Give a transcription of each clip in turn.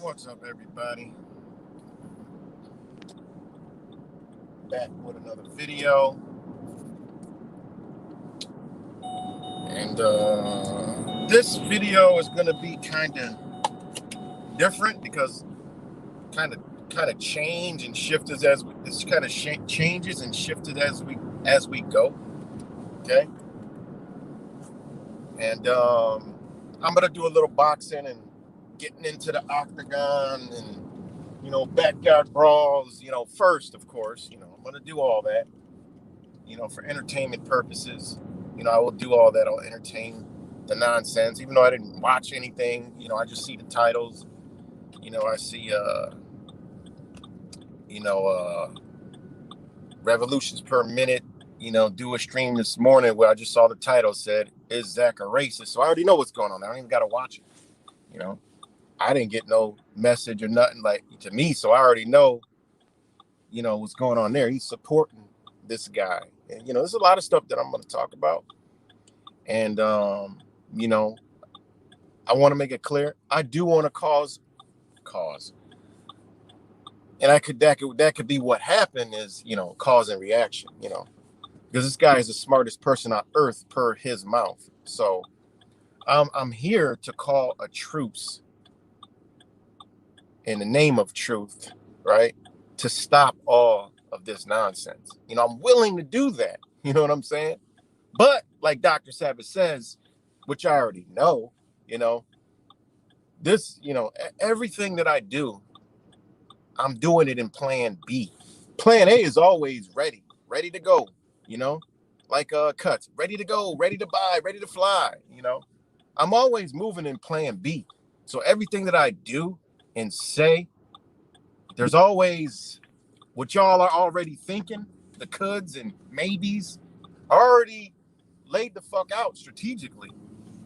What's up, everybody? Back with another video, and this video is gonna be kind of different because kind of change and shifted as this kind of changes and shifted as we go. Okay, and I'm gonna do a little boxing and getting into the octagon and backyard brawls. First, of course, I'm gonna do all that. For entertainment purposes. I will do all that. I'll entertain the nonsense, even though I didn't watch anything. I just see the titles. I see revolutions per minute. Do a stream this morning where I just saw the title said, "Is Zach a racist?" So I already know what's going on. I don't even got to watch it. I didn't get no message or nothing to me, so I already know, what's going on there. He's supporting this guy, and there's a lot of stuff that I'm going to talk about, and I want to make it clear. I do want to cause, and that could be what happened is cause and reaction, because this guy is the smartest person on earth per his mouth. So I'm here to call a truce in the name of truth, right? to stop all of this nonsense. You know, I'm willing to do that. You know what I'm saying? But like Dr. Sabbath says, which I already know, you know, this, you know, everything that I do, I'm doing it in plan B. Plan A is always ready to go, you know, like cuts, ready to go, ready to buy, ready to fly, you know. I'm always moving in plan B. So everything that I do and say, there's always what y'all are already thinking, the coulds and maybes, already laid the fuck out strategically.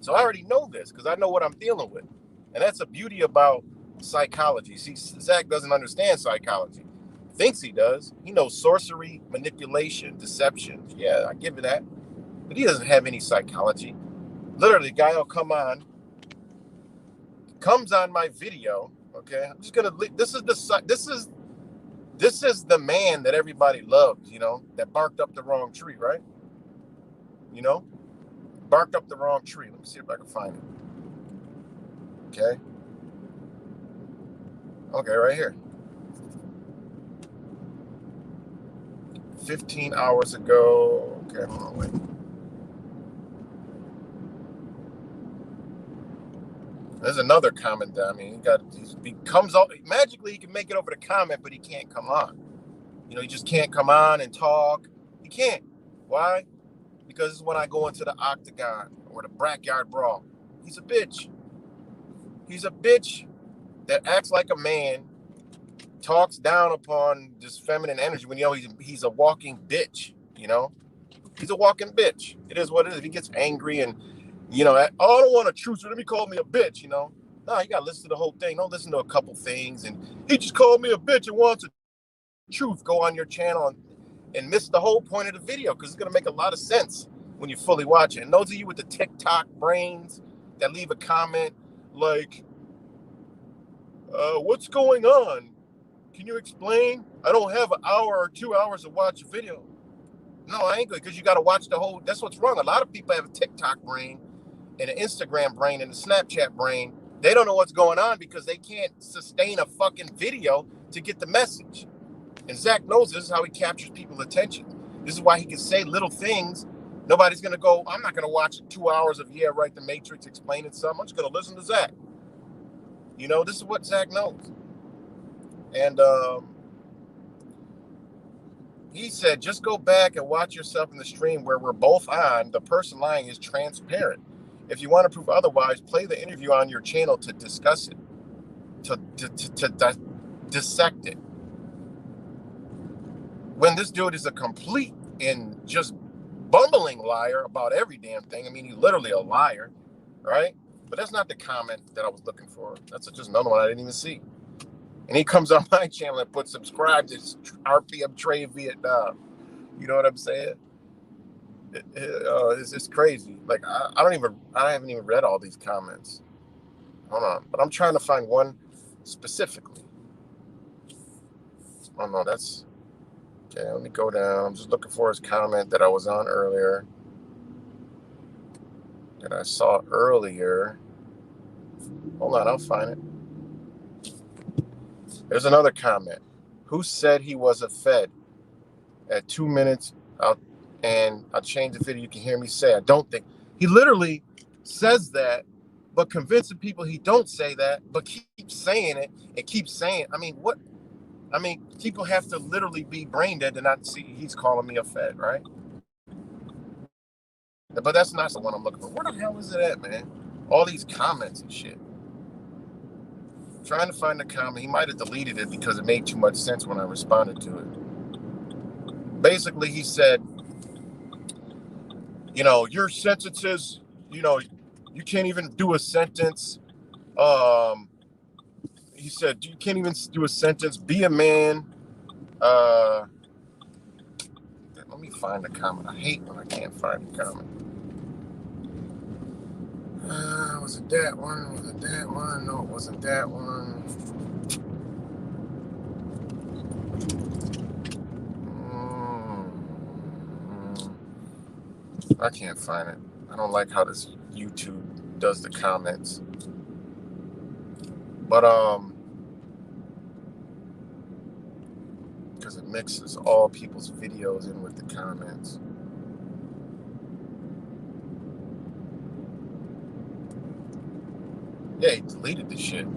So I already know this because I know what I'm dealing with. And that's the beauty about psychology. See, Zach doesn't understand psychology. Thinks he does. He knows sorcery, manipulation, deception. Yeah, I give it that. But he doesn't have any psychology. Literally, the guy will comes on my video. Okay, I'm just gonna. This is the man that everybody loves. You know, that barked up the wrong tree, right? You know, barked up the wrong tree. Let me see if I can find it. Okay. Okay, right here. 15 hours ago. Okay, hold on, wait. There's another comment that, I mean, he comes up magically, he can make it over the comment, but he can't come on. You know, he just can't come on and talk. He can't. Why? Because it's when I go into the octagon or the backyard brawl. He's a bitch. He's a bitch that acts like a man, talks down upon this feminine energy when you know he's a walking bitch, you know? He's a walking bitch. It is what it is. If he gets angry and, you know, oh, I don't want a truce. Let me call me a bitch, you know? No, you got to listen to the whole thing. Don't listen to a couple things. And he just called me a bitch and wants a truth. Go on your channel and miss the whole point of the video because it's going to make a lot of sense when you fully watch it. And those of you with the TikTok brains that leave a comment like, what's going on? Can you explain? I don't have an hour or 2 hours to watch a video. No, I ain't good because you got to watch the whole. That's what's wrong. A lot of people have a TikTok brain and an Instagram brain and a Snapchat brain. They don't know what's going on because they can't sustain a fucking video to get the message. And Zach knows this is how he captures people's attention. This is why he can say little things. Nobody's going to go, I'm not going to watch 2 hours of, yeah, right, the Matrix explaining something. I'm just going to listen to Zach. You know, this is what Zach knows. And he said, just go back and watch yourself in the stream where we're both on. The person lying is transparent. If you want to prove otherwise, play the interview on your channel to discuss it, to dissect it. When this dude is a complete and just bumbling liar about every damn thing. I mean, he's literally a liar, right? But that's not the comment that I was looking for. That's just another one I didn't even see. And he comes on my channel and puts subscribe to RPM Trade Vietnam. You know what I'm saying? It's just crazy. Like I haven't even read all these comments. Hold on, but I'm trying to find one specifically. Oh no, that's okay. Let me go down. I'm just looking for his comment that I was on earlier. That I saw earlier. Hold on, I'll find it. There's another comment. Who said he was a Fed? At 2 minutes, I'll change the video. You can hear me say, I don't think. He literally says that, but convincing people he don't say that, but keep saying it and keep saying. I mean, what? I mean, people have to literally be brain dead to not see he's calling me a Fed, right? But that's not the one I'm looking for. Where the hell is it at, man? All these comments and shit. Trying to find the comment. He might have deleted it because it made too much sense when I responded to it. Basically, he said, you know, your sentences, you know, you can't even do a sentence. He said, you can't even do a sentence. Be a man. Let me find the comment. I hate when I can't find the comment. Was it that one? Was it that one? No, it wasn't that one. I can't find it. I don't like how this YouTube does the comments. But because it mixes all people's videos in with the comments. Yeah, he deleted the shit.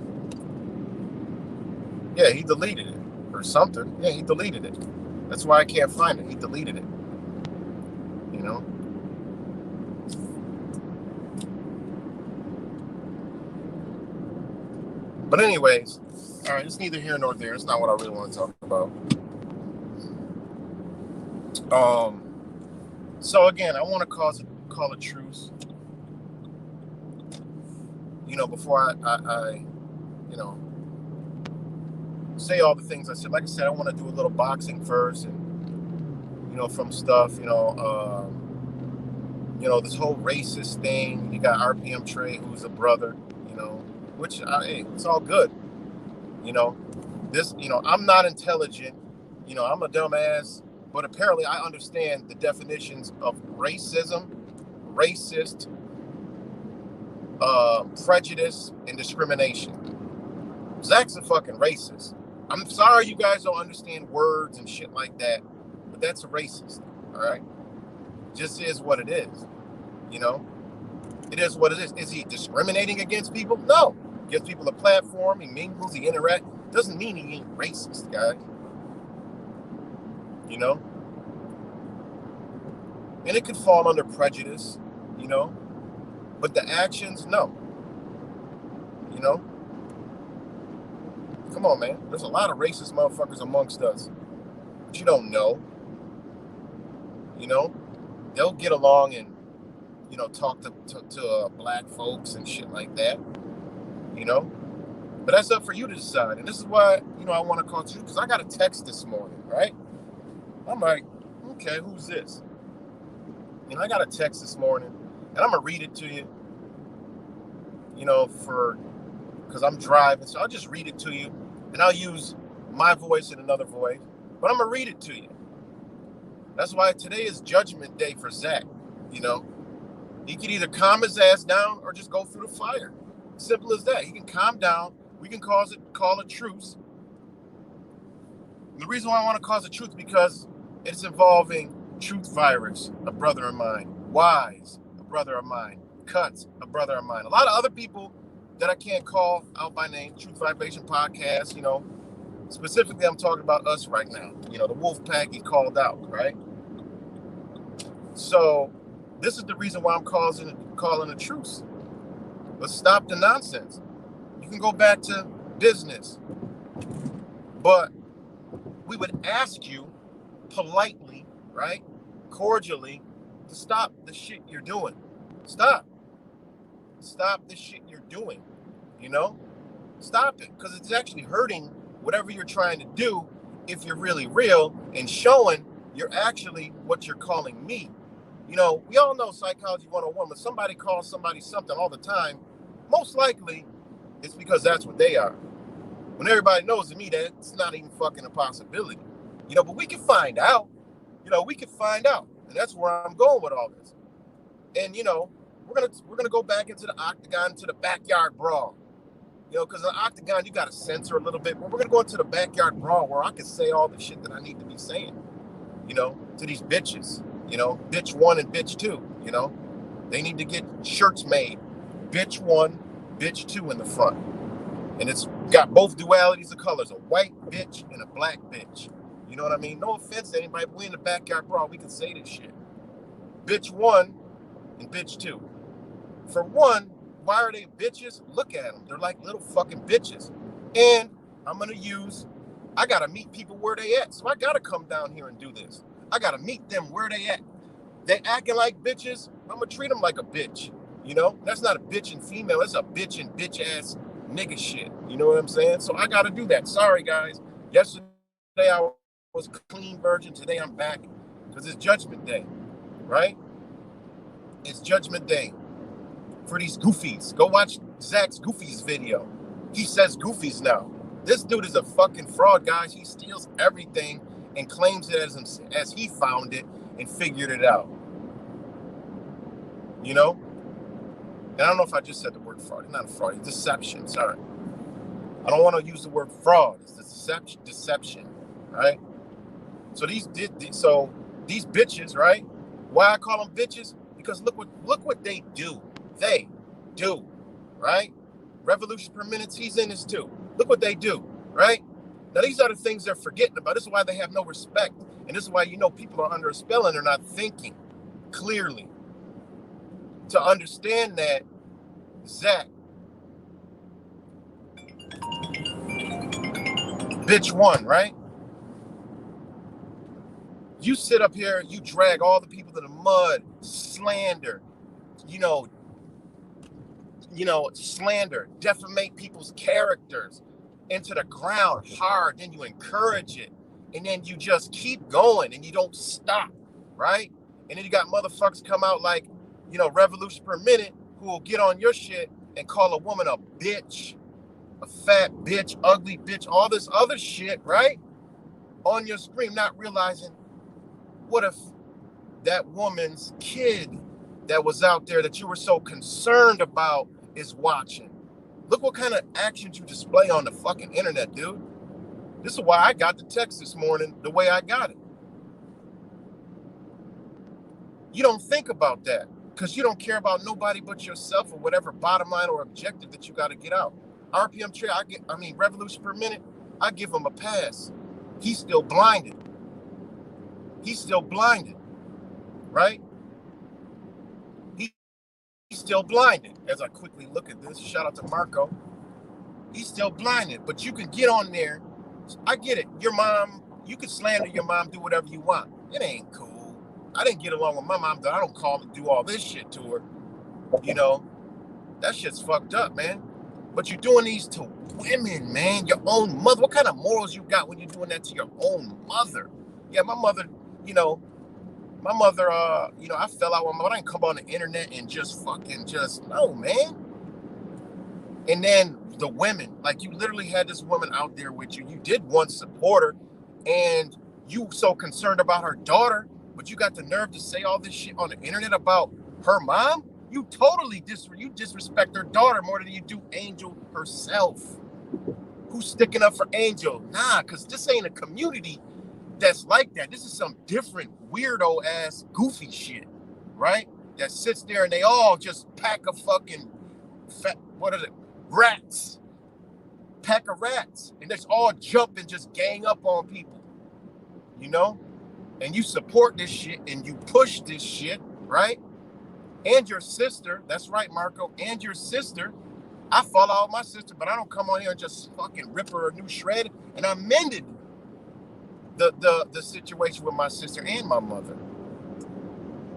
Yeah, he deleted it. Or something. Yeah, he deleted it. That's why I can't find it. He deleted it. You know? But anyways, all right, it's neither here nor there. It's not what I really want to talk about. So again, I want to call a truce. You know, before I you know, say all the things I said. Like I said, I want to do a little boxing first, and you know, from stuff, this whole racist thing. You got RPM Trey, who's a brother, you know, which hey, it's all good. You know, I'm not intelligent. You know, I'm a dumbass, but apparently I understand the definitions of racism, racist, prejudice, and discrimination. Zach's a fucking racist. I'm sorry you guys don't understand words and shit like that, but that's a racist, all right? Just is what it is, you know? It is what it is. Is he discriminating against people? No. Gives people a platform, he mingles, he interacts. Doesn't mean he ain't racist, guys. You know? And it could fall under prejudice, you know? But the actions, no. You know? Come on, man. There's a lot of racist motherfuckers amongst us. But you don't know. You know? They'll get along and, you know, talk to black folks and shit like that. You know? But that's up for you to decide. And this is why, you know, I want to call you, because I got a text this morning, right? I'm like, okay, who's this? You know, I got a text this morning, and I'm going to read it to you, you know, because I'm driving. So I'll just read it to you, and I'll use my voice and another voice. But I'm going to read it to you. That's why today is Judgment Day for Zach, you know. He can either calm his ass down or just go through the fire. Simple as that. He can calm down. We can call a truce. And the reason why I want to cause a truce because it's involving Truth Virus, a brother of mine, Wise, a brother of mine, Cuts, a brother of mine. A lot of other people that I can't call out by name, Truth Vibration Podcast, you know. Specifically, I'm talking about us right now. You know, the wolf pack he called out, right? So this is the reason why I'm calling a truce. Let's stop the nonsense. You can go back to business. But we would ask you politely, right? Cordially, to stop the shit you're doing. Stop. Stop the shit you're doing. You know? Stop it. Because it's actually hurting whatever you're trying to do if you're really real and showing you're actually what you're calling me. You know, we all know Psychology 101, when somebody calls somebody something all the time, most likely it's because that's what they are. When everybody knows to me that it's not even fucking a possibility. You know, but we can find out. You know, we can find out. And that's where I'm going with all this. And, you know, we're gonna go back into the octagon, to the backyard brawl. You know, because in the octagon, you got to censor a little bit. But we're going to go into the backyard brawl where I can say all the shit that I need to be saying, you know, to these bitches, you know, bitch 1 and bitch 2, you know. They need to get shirts made, bitch 1, bitch 2 in the front. And it's got both dualities of colors, a white bitch and a black bitch. You know what I mean? No offense to anybody, but we in the backyard brawl, we can say this shit. Bitch 1 and bitch 2. For one, why are they bitches? Look at them. They're like little fucking bitches. And I got to meet people where they at. So I got to come down here and do this. I got to meet them where they at. They acting like bitches. I'm going to treat them like a bitch. You know, that's not a bitch and female. That's a bitch and bitch ass nigga shit. You know what I'm saying? So I got to do that. Sorry, guys. Yesterday I was clean virgin. Today I'm back because it's Judgment Day, right? It's Judgment Day. For these goofies. Go watch Zach's Goofies video. He says goofies now. This dude is a fucking fraud, guys. He steals everything and claims it as he found it and figured it out. You know? And I don't know if I just said the word fraud. It's not a fraud. It's deception. Sorry. I don't want to use the word fraud. It's deception. Right? So these bitches, right? Why I call them bitches? Because look what they do. They do, right? Revolution per minute, he's in this too. Look what they do, right? Now these are the things they're forgetting about. This is why they have no respect. And this is why people are under a spell and they're not thinking clearly to understand that Zach, bitch one, right? You sit up here, you drag all the people to the mud, slander, you know, slander, defamate people's characters into the ground hard, then you encourage it, and then you just keep going and you don't stop, right? And then you got motherfuckers come out like, Revolution per minute, who will get on your shit and call a woman a bitch, a fat bitch, ugly bitch, all this other shit, right? On your screen, not realizing, what if that woman's kid that was out there that you were so concerned about is watching? Look what kind of actions you display on the fucking internet, dude. This is why I got the text this morning the way I got it. You don't think about that because you don't care about nobody but yourself or whatever bottom line or objective that you got to get out. RPM Trail, Revolution per minute, I give him a pass. He's still blinded. Right? He's still blinded. As I quickly look at this, shout out to Marco. He's still blinded, but you can get on there. I get it. Your mom, you can slander your mom, do whatever you want. It ain't cool. I didn't get along with my mom, I don't call and do all this shit to her. That shit's fucked up, man. But you're doing these to women, man. Your own mother. What kind of morals you got when you're doing that to your own mother? Yeah, my mother, I fell out with my mother. I didn't come on the internet and no, man. And then the women, like you literally had this woman out there with you. You did once support her, and you so concerned about her daughter, but you got the nerve to say all this shit on the internet about her mom? You totally disrespect her daughter more than you do Angel herself. Who's sticking up for Angel? Nah, because this ain't a community that's like that. This is some different weirdo ass goofy shit, right? That sits there and they all just pack a fucking rats. Pack of rats. And they all jump and just gang up on people. And you support this shit and you push this shit, right? And your sister, that's right, Marco, and your sister. I follow out my sister, but I don't come on here and just fucking rip her a new shred. And I mended the situation with my sister and my mother.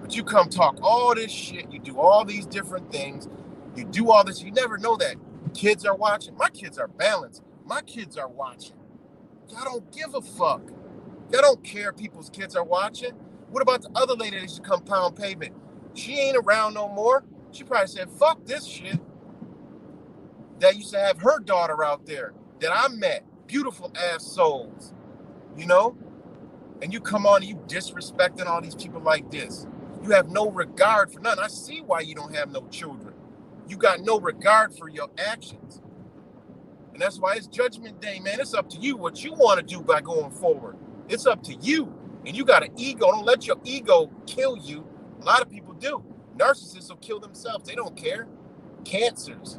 But you come talk all this shit, you do all these different things, you do all this, you never know that kids are watching. My kids are balanced. My kids are watching. Y'all don't give a fuck. Y'all don't care people's kids are watching. What about the other lady that used to come pound pavement? She ain't around no more. She probably said, fuck this shit. That used to have her daughter out there that I met. Beautiful ass souls. And you come on and you disrespecting all these people like this. You have no regard for none. I see why you don't have no children. You got no regard for your actions. And that's why it's Judgment Day, man. It's up to you what you want to do by going forward. It's up to you. And you got an ego. Don't let your ego kill you. A lot of people do. Narcissists will kill themselves. They don't care. Cancers.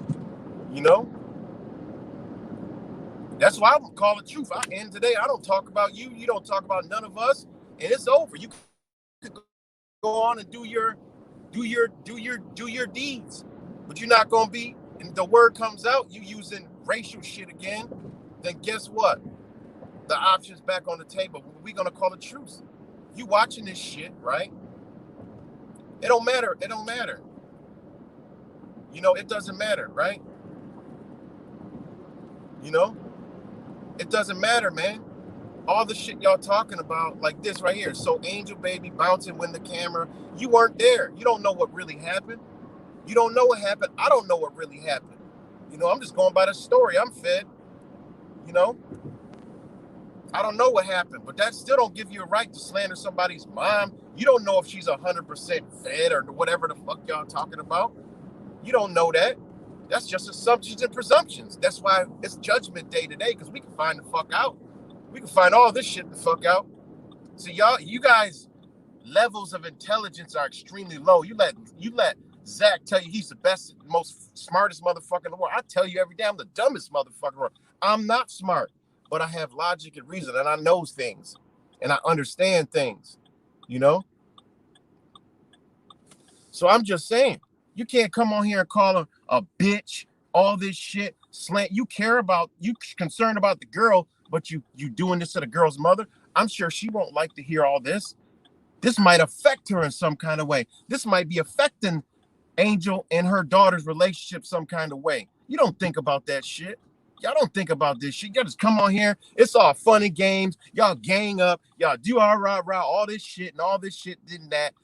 That's why I'm calling truth. And today I don't talk about you. You don't talk about none of us. And it's over. You could go on and do your deeds. But you're not gonna be, and the word comes out, you using racial shit again, then guess what? The option's back on the table. We're gonna call it truce. You watching this shit, right? It don't matter. It don't matter. It doesn't matter, right? It doesn't matter, man. All the shit y'all talking about, like this right here. So Angel Baby bouncing when the camera, you weren't there. You don't know what really happened. You don't know what happened. I don't know what really happened. I'm just going by the story. I'm fed. I don't know what happened, but that still don't give you a right to slander somebody's mom. You don't know if she's 100% fed or whatever the fuck y'all talking about. You don't know that. That's just assumptions and presumptions. That's why it's Judgment Day today, because we can find the fuck out. We can find all this shit the fuck out. So you guys levels of intelligence are extremely low. You let Zach tell you he's the best, most smartest motherfucker in the world. I tell you every day I'm the dumbest motherfucker in the world. I'm not smart, but I have logic and reason, and I know things, and I understand things, you know? So I'm just saying, you can't come on here and call her a bitch, all this shit, slant. You concerned about the girl, but you doing this to the girl's mother. I'm sure she won't like to hear all this. This might affect her in some kind of way. This might be affecting Angel and her daughter's relationship some kind of way. You don't think about that shit. Y'all don't think about this shit. Y'all just come on here. It's all funny games. Y'all gang up. Y'all do all this shit and all this shit and that.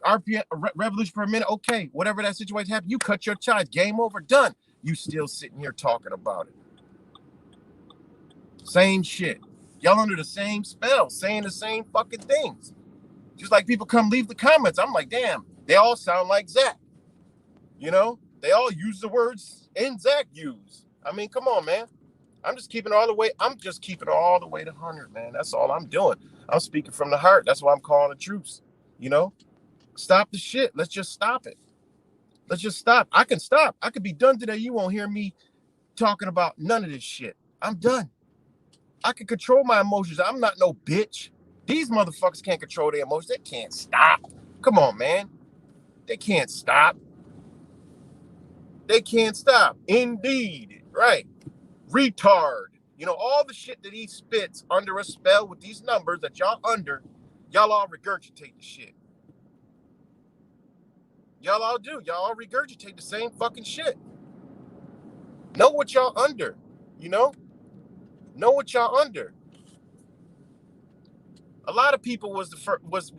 RPM revolution per minute. Okay, whatever that situation happened, you cut your charge. Game over, done. You still sitting here talking about it. Same shit. Y'all under the same spell, saying the same fucking things. Just like people come leave the comments. I'm like, damn, they all sound like Zach. You know, they all use the words and Zach used. I mean, come on, man. I'm just keeping it all the way. I'm just keeping it all the way to 100, man. That's all I'm doing. I'm speaking from the heart. That's why I'm calling a truce. You know, stop the shit. Let's just stop it. Let's just stop. I can stop. I could be done today. You won't hear me talking about none of this shit. I'm done. I can control my emotions. I'm not no bitch. These motherfuckers can't control their emotions. They can't stop. Come on, man. They can't stop. They can't stop. Indeed. Right. Retard. You know, all the shit that he spits under a spell with these numbers that y'all under, y'all all regurgitate the shit. Y'all all do. Y'all all regurgitate the same fucking shit. Know what y'all under, you know? Know what y'all under. A lot of people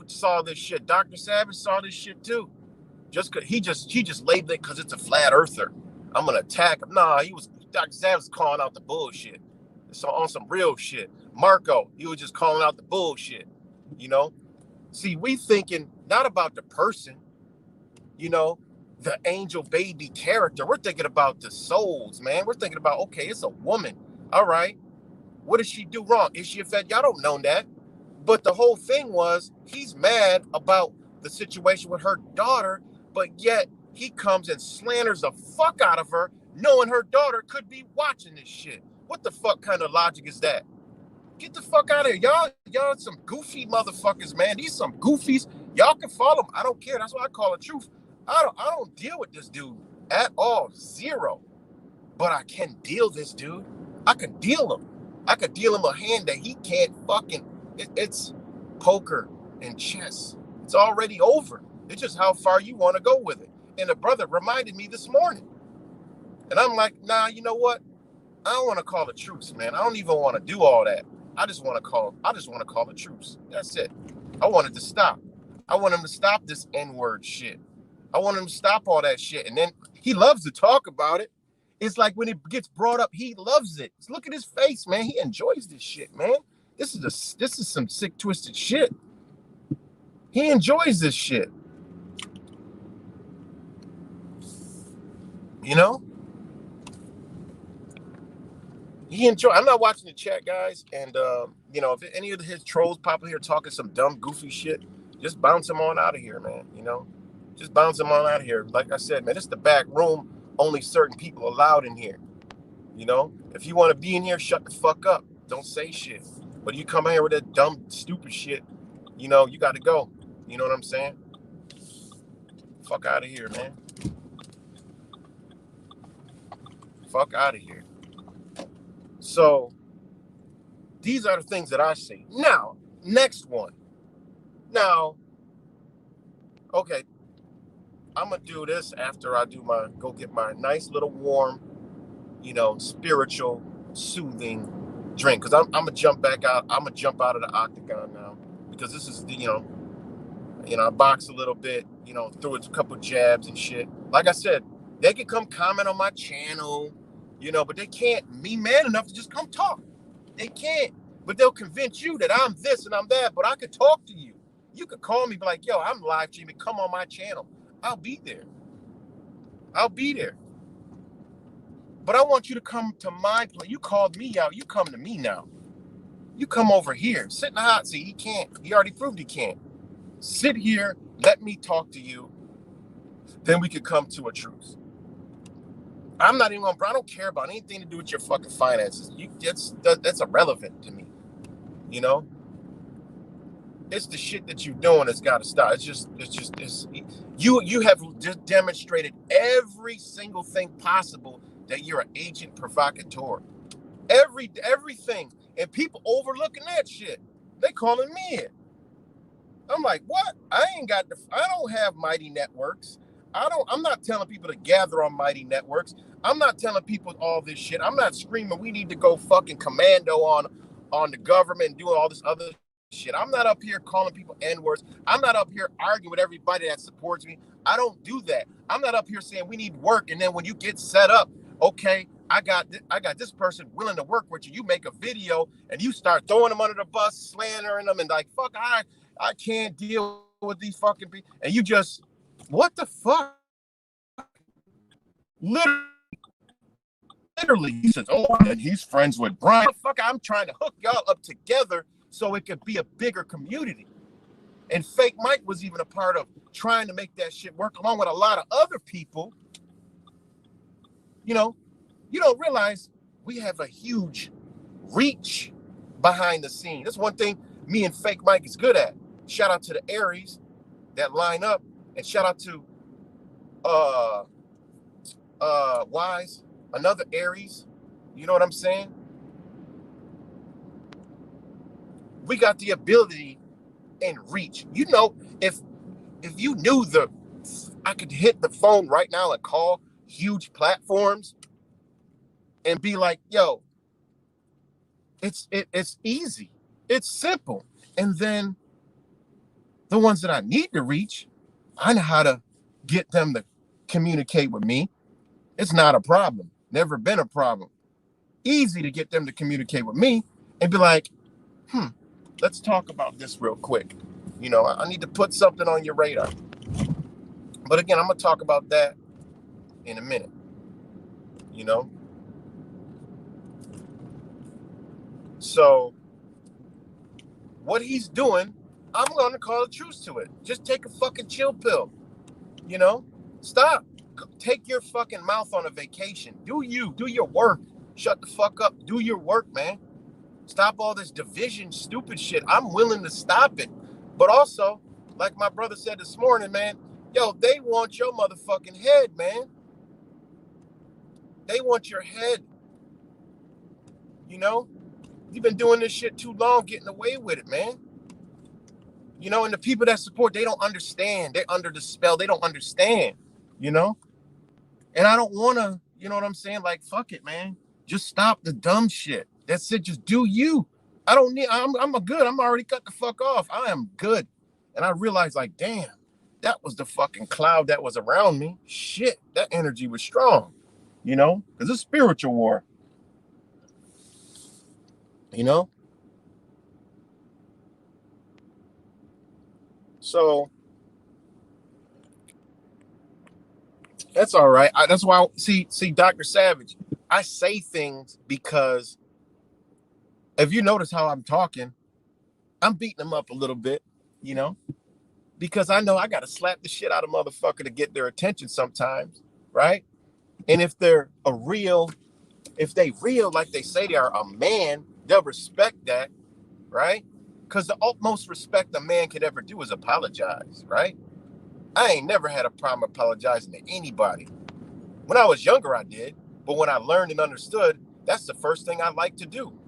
saw this shit. Dr. Savage saw this shit too. He just labeled it because it's a flat earther. I'm gonna attack him. Nah, Dr. Savage was calling out the bullshit. So on some real shit. Marco, he was just calling out the bullshit. You know? See, we thinking not about the person, you know, the angel baby character. We're thinking about the souls, man. We're thinking about, okay, it's a woman. All right. What did she do wrong? Is she a fed? Y'all don't know that. But the whole thing was he's mad about the situation with her daughter, but yet he comes and slanders the fuck out of her, knowing her daughter could be watching this shit. What the fuck kind of logic is that? Get the fuck out of here. Y'all some goofy motherfuckers, man. These some goofies. Y'all can follow them. I don't care. That's why I call it truth. I don't deal with this dude at all. Zero. But I can deal this dude. I can deal him. I could deal him a hand that he can't fucking. It's poker and chess. It's already over. It's just how far you want to go with it. And the brother reminded me this morning. And I'm like, nah, you know what? I don't want to call a truce, man. I don't even want to do all that. I just want to call a truce. That's it. I want it to stop. I want him to stop this N-word shit. I want him to stop all that shit. And then he loves to talk about it. It's like when it gets brought up, he loves it. Look at his face, man. He enjoys this shit, man. This is some sick, twisted shit. He enjoys this shit. You know? I'm not watching the chat, guys. And you know, if any of his trolls pop in here talking some dumb, goofy shit, just bounce him on out of here, man. You know, just bounce him on out of here. Like I said, man, it's the back room. Only certain people allowed in here. You know, if you want to be in here, shut the fuck up. Don't say shit. But you come in here with that dumb, stupid shit, you know, you got to go. You know what I'm saying? Fuck out of here, man. Fuck out of here. So these are the things that I see. Now, next one. Now, okay, I'm gonna do this after I go get my nice little warm, you know, spiritual, soothing drink. Cause I'm gonna jump back out. I'm gonna jump out of the octagon now because this is you know, I box a little bit, you know, threw a couple jabs and shit. Like I said, they can come comment on my channel, you know, but they can't be man enough to just come talk. They can't. But they'll convince you that I'm this and I'm that. But I could talk to you. You could call me, be like, yo, I'm live streaming. Come on my channel. I'll be there. I'll be there. But I want you to come to my place. You called me out. You come to me now. You come over here, sit in the hot seat. He can't. He already proved he can't. Sit here, let me talk to you. Then we could come to a truce. I'm not even gonna, I don't care about anything to do with your fucking finances. That's irrelevant to me. You know? It's the shit that you're doing that's gotta stop. You have just demonstrated every single thing possible that you're an agent provocateur. Everything. And people overlooking that shit. They calling me it. I'm like, what? I don't have mighty networks. I'm not telling people to gather on mighty networks. I'm not telling people all this shit. I'm not screaming we need to go fucking commando on the government and doing all this other shit. I'm not up here calling people N-words. I'm not up here arguing with everybody that supports me. I don't do that. I'm not up here saying we need work, and then when you get set up, okay, I got this person willing to work with you. You make a video and you start throwing them under the bus, slandering them, and like, fuck, I can't deal with these fucking people. And you just, what the fuck? Literally, he says, oh, and he's friends with Brian. Fuck, I'm trying to hook y'all up together so it could be a bigger community. And Fake Mike was even a part of trying to make that shit work along with a lot of other people. You know, you don't realize we have a huge reach behind the scenes. That's one thing me and Fake Mike is good at. Shout out to the Aries that line up, and shout out to Wise, another Aries. You know what I'm saying? We got the ability and reach. You know, if you knew I could hit the phone right now and call huge platforms and be like, yo, it's easy. It's simple. And then the ones that I need to reach, I know how to get them to communicate with me. It's not a problem. Never been a problem. Easy to get them to communicate with me and be like, let's talk about this real quick. You know, I need to put something on your radar. But again, I'm going to talk about that in a minute. You know? So, what he's doing, I'm going to call a truce to it. Just take a fucking chill pill. You know? Stop. Take your fucking mouth on a vacation. Do your work. Shut the fuck up. Do your work, man. Stop all this division, stupid shit. I'm willing to stop it. But also, like my brother said this morning, man, yo, they want your motherfucking head, man. They want your head. You know? You've been doing this shit too long, getting away with it, man. You know, and the people that support, they don't understand. They're under the spell. They don't understand, you know? And I don't want to, you know what I'm saying? Like, fuck it, man. Just stop the dumb shit. That's it. Just do you. I'm good. I'm already cut the fuck off. I am good. And I realized, like, damn, that was the fucking cloud that was around me. Shit, that energy was strong, you know? Because it's spiritual war, you know? So that's all right. That's why, see, Dr. Savage, I say things because if you notice how I'm talking, I'm beating them up a little bit, you know? Because I know I got to slap the shit out of motherfucker to get their attention sometimes, right? And if they real like they say they are a man, they'll respect that, right? Because the utmost respect a man could ever do is apologize, right? I ain't never had a problem apologizing to anybody. When I was younger, I did. But when I learned and understood, that's the first thing I like to do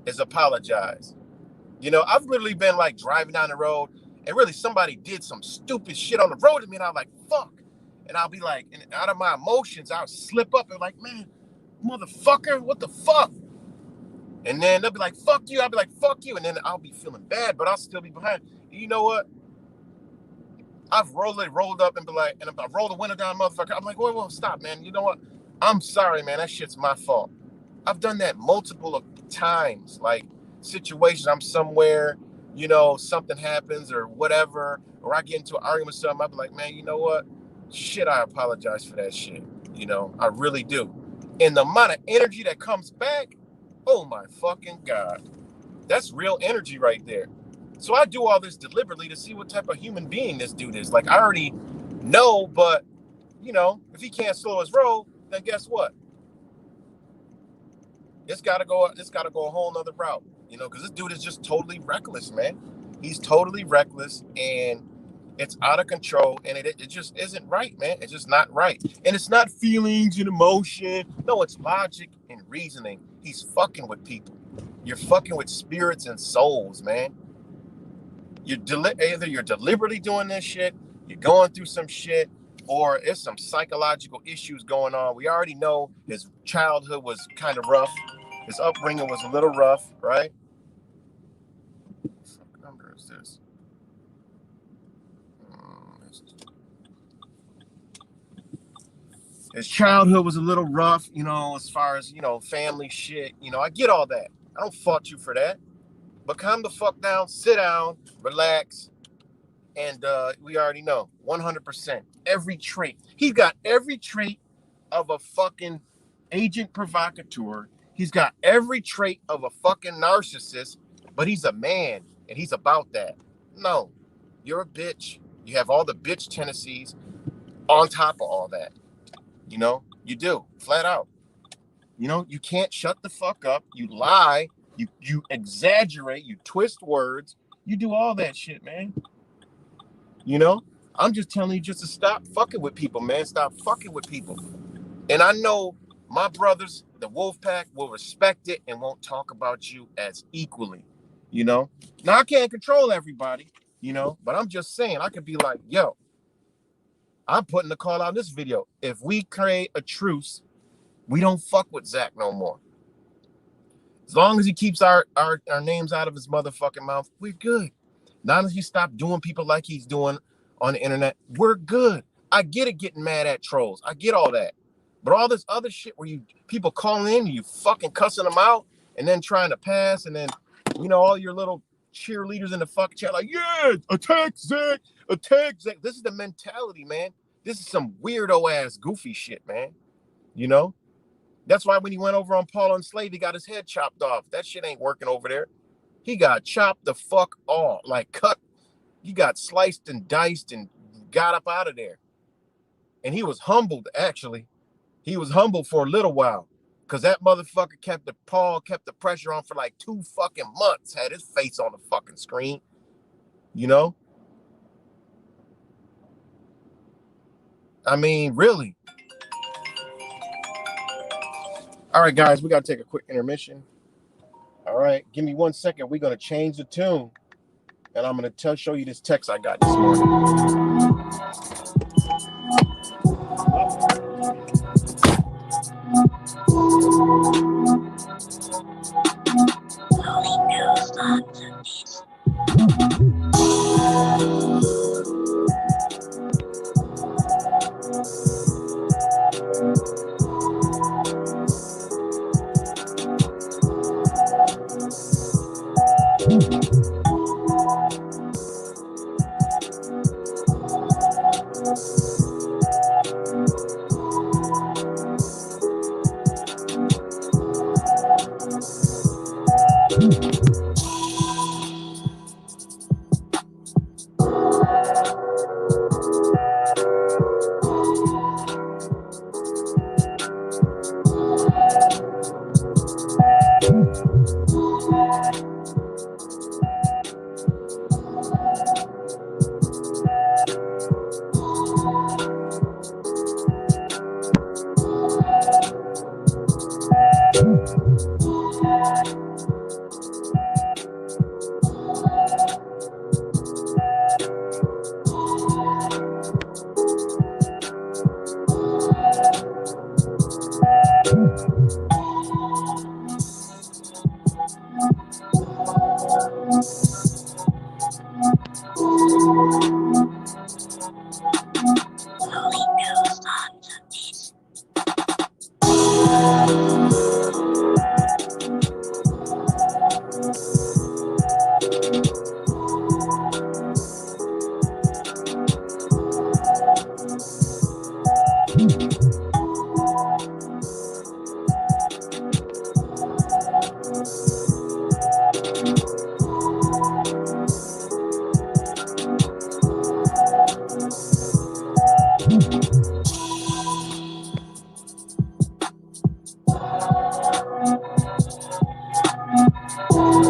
is apologize. You know, I've literally been like driving down the road and really somebody did some stupid shit on the road to me and I'm like, fuck. And I'll be like, and out of my emotions, I'll slip up and like, man, motherfucker, what the fuck? And then they'll be like, fuck you. I'll be like, fuck you. And then I'll be feeling bad, but I'll still be behind. You know what? I've rolled up and be like, and I roll the window down, motherfucker. I'm like, whoa, stop, man. You know what? I'm sorry, man. That shit's my fault. I've done that multiple times. Like situations, I'm somewhere, you know, something happens or whatever, or I get into an argument with something. I'll be like, man, you know what? Shit, I apologize for that shit. You know, I really do. And the amount of energy that comes back, oh my fucking God. That's real energy right there. So I do all this deliberately to see what type of human being this dude is. Like, I already know, but, you know, if he can't slow his roll, then guess what? It's got to go a whole nother route, you know, because this dude is just totally reckless, man. He's totally reckless, and it's out of control, and it just isn't right, man. It's just not right. And it's not feelings and emotion. No, it's logic and reasoning. He's fucking with people. You're fucking with spirits and souls, man. Either you're deliberately doing this shit, you're going through some shit, or it's some psychological issues going on. We already know his childhood was kind of rough. His upbringing was a little rough, right? What number is this? His childhood was a little rough, you know, as far as, you know, family shit. You know, I get all that. I don't fault you for that. But calm the fuck down, sit down, relax, and we already know 100% every trait. He's got every trait of a fucking agent provocateur. He's got every trait of a fucking narcissist, but he's a man and he's about that. No, you're a bitch. You have all the bitch tendencies on top of all that. You know, you do, flat out. You know, you can't shut the fuck up. You lie, you exaggerate, you twist words, you do all that shit, man. You know, I'm just telling you just to stop fucking with people, man. Stop fucking with people. And I know my brothers, the Wolf Pack, will respect it and won't talk about you as equally, you know? Now, I can't control everybody, you know, but I'm just saying, I could be like, yo, I'm putting the call out in this video. If we create a truce, we don't fuck with Zach no more. As long as he keeps our names out of his motherfucking mouth, we're good. Not as he stop doing people like he's doing on the internet, we're good. I get it getting mad at trolls. I get all that. But all this other shit where people calling in, you fucking cussing them out, and then trying to pass, and then, you know, all your little cheerleaders in the fuck chat like, yeah, attack Zach, attack Zach. This is the mentality, man. This is some weirdo ass goofy shit, man. You know? That's why when he went over on Paul and Slade, he got his head chopped off. That shit ain't working over there. He got chopped the fuck off, like cut. He got sliced and diced and got up out of there. And he was humbled, actually. He was humbled for a little while. Because that motherfucker kept the pressure on for like 2 fucking months. Had his face on the fucking screen. You know? I mean, really. All right, guys, we got to take a quick intermission. All right, give me 1 second. We're going to change the tune. And I'm going to show you this text I got this morning.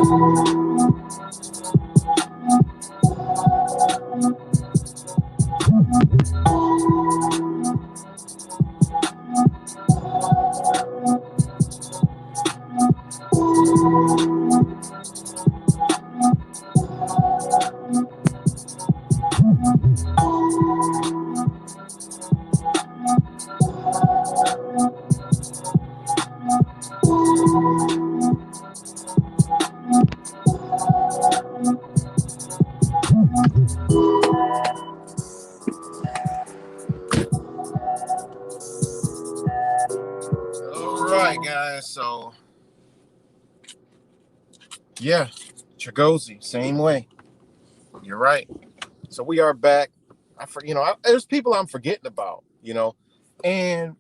All right, guys. So yeah, Chagozi, same way. You're right. So we are back. There's people I'm forgetting about, and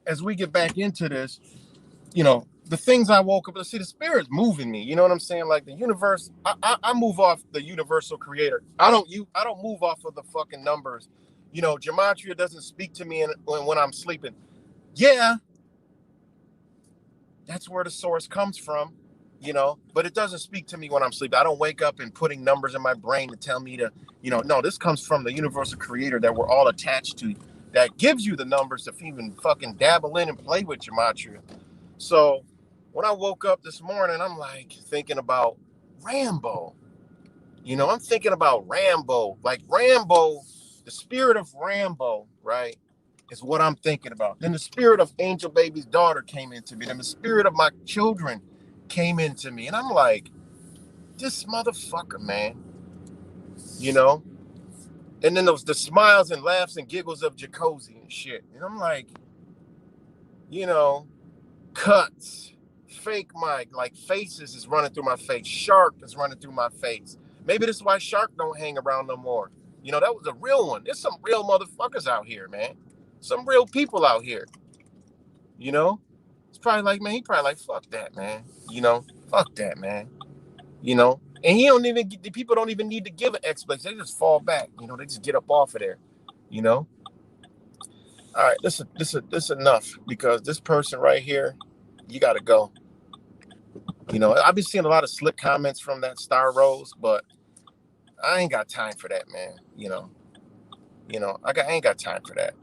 as we get back into this, the things I woke up to see, the spirit's moving me. You know what I'm saying? Like the universe, I move off the universal creator. I don't move off of the fucking numbers. Gematria doesn't speak to me when I'm sleeping. Yeah, that's where the source comes from, but it doesn't speak to me when I'm sleeping. I don't wake up and putting numbers in my brain to tell me to, no, this comes from the universal creator that we're all attached to, that gives you the numbers to even fucking dabble in and play with gematria. So when I woke up this morning, I'm like thinking about Rambo. I'm thinking about Rambo, like Rambo, the spirit of Rambo, right? Is what I'm thinking about. Then the spirit of Angel Baby's daughter came into me. Then the spirit of my children came into me. And I'm like, this motherfucker, man. You know? And then the smiles and laughs and giggles of Jacozy and shit. And I'm like, cuts, fake mic, like faces is running through my face. Shark is running through my face. Maybe this is why Shark don't hang around no more. That was a real one. There's some real motherfuckers out here, man. Some real people out here. It's probably like, man, he probably like, fuck that, man. Fuck that, man. And the people don't even need to give an explanation. They just fall back. They just get up off of there. All right, this enough, because this person right here, you got to go. I've been seeing a lot of slick comments from that Star Rose, but I ain't got time for that, man. I ain't got time for that.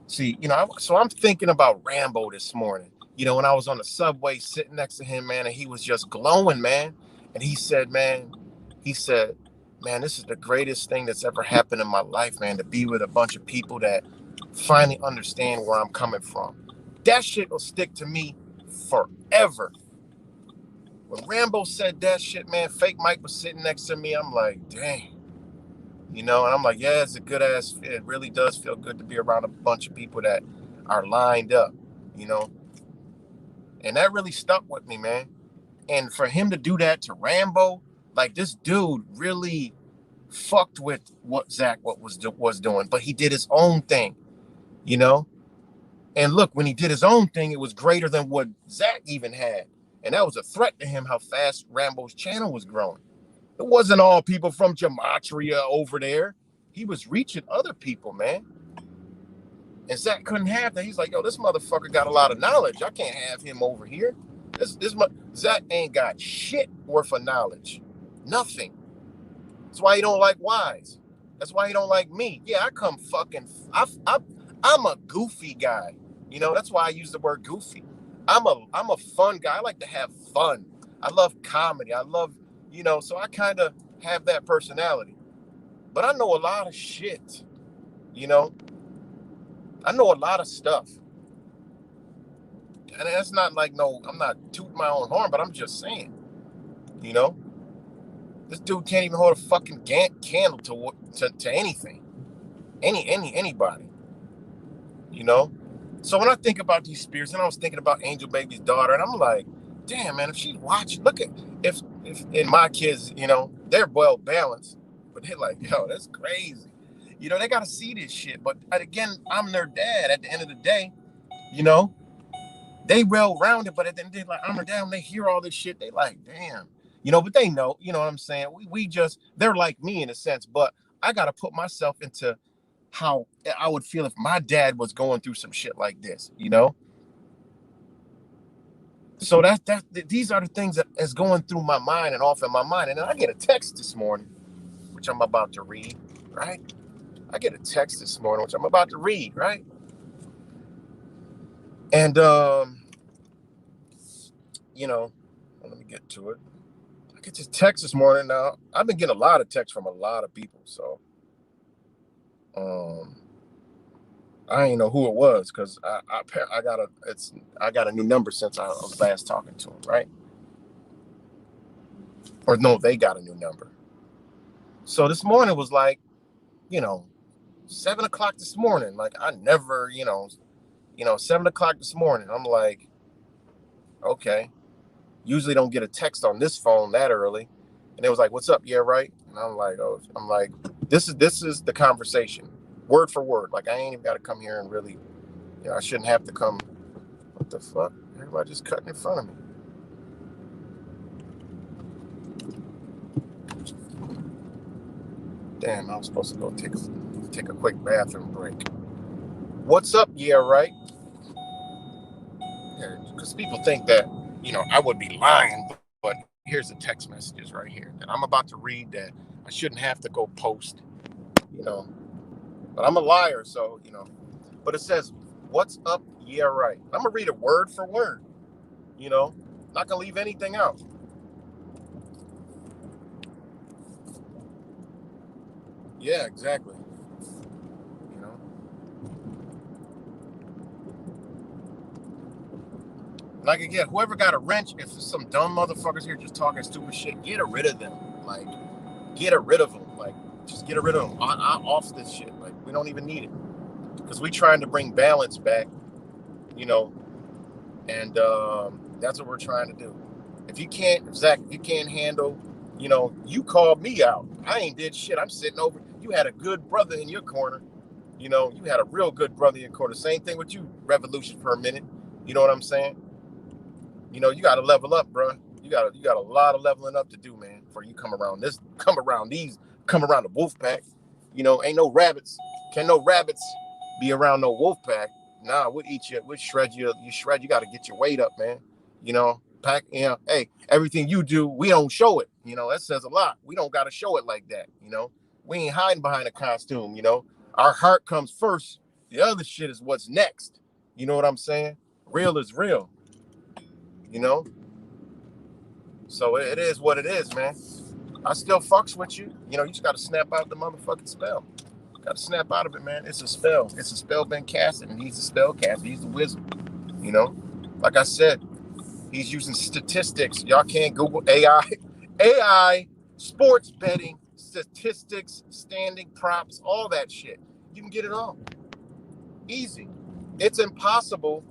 See, so I'm thinking about Rambo this morning. When I was on the subway sitting next to him, man, and he was just glowing, man. And he said, man, this is the greatest thing that's ever happened in my life, man, to be with a bunch of people that finally understand where I'm coming from. That shit will stick to me forever. When Rambo said that shit, man, Fake Mike was sitting next to me. I'm like, dang. And I'm like, yeah, it's a good ass fit. It really does feel good to be around a bunch of people that are lined up, and that really stuck with me, man. And for him to do that to Rambo, like, this dude really fucked with what Zach was doing, but he did his own thing, you know. And look, when he did his own thing, it was greater than what Zach even had, and that was a threat to him. How fast Rambo's channel was growing. It wasn't all people from Gematria over there. He was reaching other people, man. And Zach couldn't have that. He's like, yo, this motherfucker got a lot of knowledge. I can't have him over here. Zach ain't got shit worth of knowledge. Nothing. That's why he don't like Wise. That's why he don't like me. Yeah, I'm a goofy guy. That's why I use the word goofy. I'm a fun guy. I like to have fun. I love comedy. I love, so I kind of have that personality. But I know a lot of shit. I know a lot of stuff. And that's not like, no, I'm not tooting my own horn, but I'm just saying, this dude can't even hold a fucking candle to anything, anybody, So when I think about these spirits, and I was thinking about Angel Baby's daughter, and I'm like, damn, man, if she's watching, look at if in my kids, they're well balanced, but they're like, yo, that's crazy, they got to see this shit. But again, I'm their dad. At the end of the day, they well rounded, but at the end of the day, like, I'm their dad. When they hear all this shit, they like, damn, but they know, what I'm saying? They're like me in a sense, but I got to put myself into how I would feel if my dad was going through some shit like this, So these are the things that is going through my mind and off in my mind. And then I get a text this morning, which I'm about to read, right? I get a text this morning, which I'm about to read, right? And you know, let me get to it. I get this text this morning. Now I've been getting a lot of texts from a lot of people, so I ain't know who it was because I got a new number since I was last talking to him, right? Or no, they got a new number. So this morning was like, you know, 7 o'clock this morning. Like I never, 7 o'clock this morning. I'm like, okay. Usually don't get a text on this phone that early. And it was like, what's up? Yeah, right. And I'm like, this is the conversation, word for word. Like I ain't even got to come here and really, I shouldn't have to come. What the fuck? Everybody just cutting in front of me. Damn, I was supposed to go take a quick bathroom break. What's up? Yeah, right. Because people think that I would be lying, but here's the text messages right here that I'm about to read that I shouldn't have to go post, you know. But I'm a liar, so But it says, "What's up? Yeah, right." I'm gonna read it word for word. Not gonna leave anything out. Yeah, exactly. You know. Like again, whoever got a wrench, if there's some dumb motherfuckers here just talking stupid shit, get rid of them. Like, get rid of them. Like, just get rid of them. Off this shit. Like, we don't even need it because we trying to bring balance back. You know, and that's what we're trying to do. Zach, if you can't handle, you called me out. I ain't did shit. I'm sitting over. You had a good brother in your corner. You had a real good brother in your corner. Same thing with you, Revolution for a minute. You know what I'm saying? You got to level up, bro. You got a lot of leveling up to do, man. Before you come around the wolf pack. Ain't no rabbits. Can no rabbits be around no wolf pack? Nah, we'll eat you. We'll shred you. You shred. You got to get your weight up, man. Pack. Hey, everything you do, we don't show it. That says a lot. We don't got to show it like that. We ain't hiding behind a costume. Our heart comes first. The other shit is what's next. You know what I'm saying? Real is real. You know. So it is what it is, man. I still fucks with you. You just got to snap out the motherfucking spell. Got to snap out of it, man. It's a spell. It's a spell been casted, and he's a spell caster. He's the wizard. You know, like I said, he's using statistics. Y'all can't Google AI, AI, sports betting, statistics, standing props, all that shit. You can get it all. Easy. It's impossible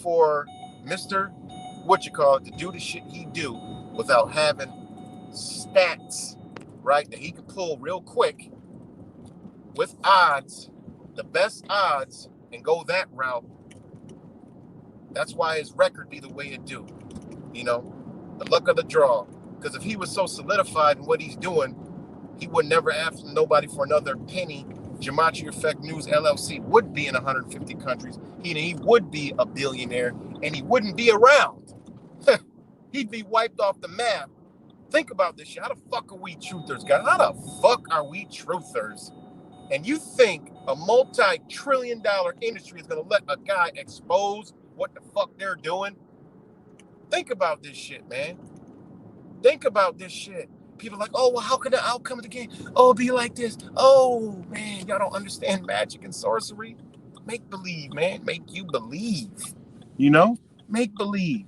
for Mr. To do the shit he do without having stats, right? That he can pull real quick with odds, the best odds, and go that route. That's why his record be the way it do. The luck of the draw. Because if he was so solidified in what he's doing, he would never ask nobody for another penny. Gematria Effect News LLC would be in 150 countries. He would be a billionaire, and he wouldn't be around. He'd be wiped off the map. Think about this shit. How the fuck are we truthers, guys? How the fuck are we truthers? And you think a multi-trillion-dollar industry is going to let a guy expose what the fuck they're doing? Think about this shit, man. Think about this shit. People are like, oh, well, how could the outcome of the game, be like this? Oh, man, y'all don't understand magic and sorcery. Make believe, man. Make you believe. Make believe.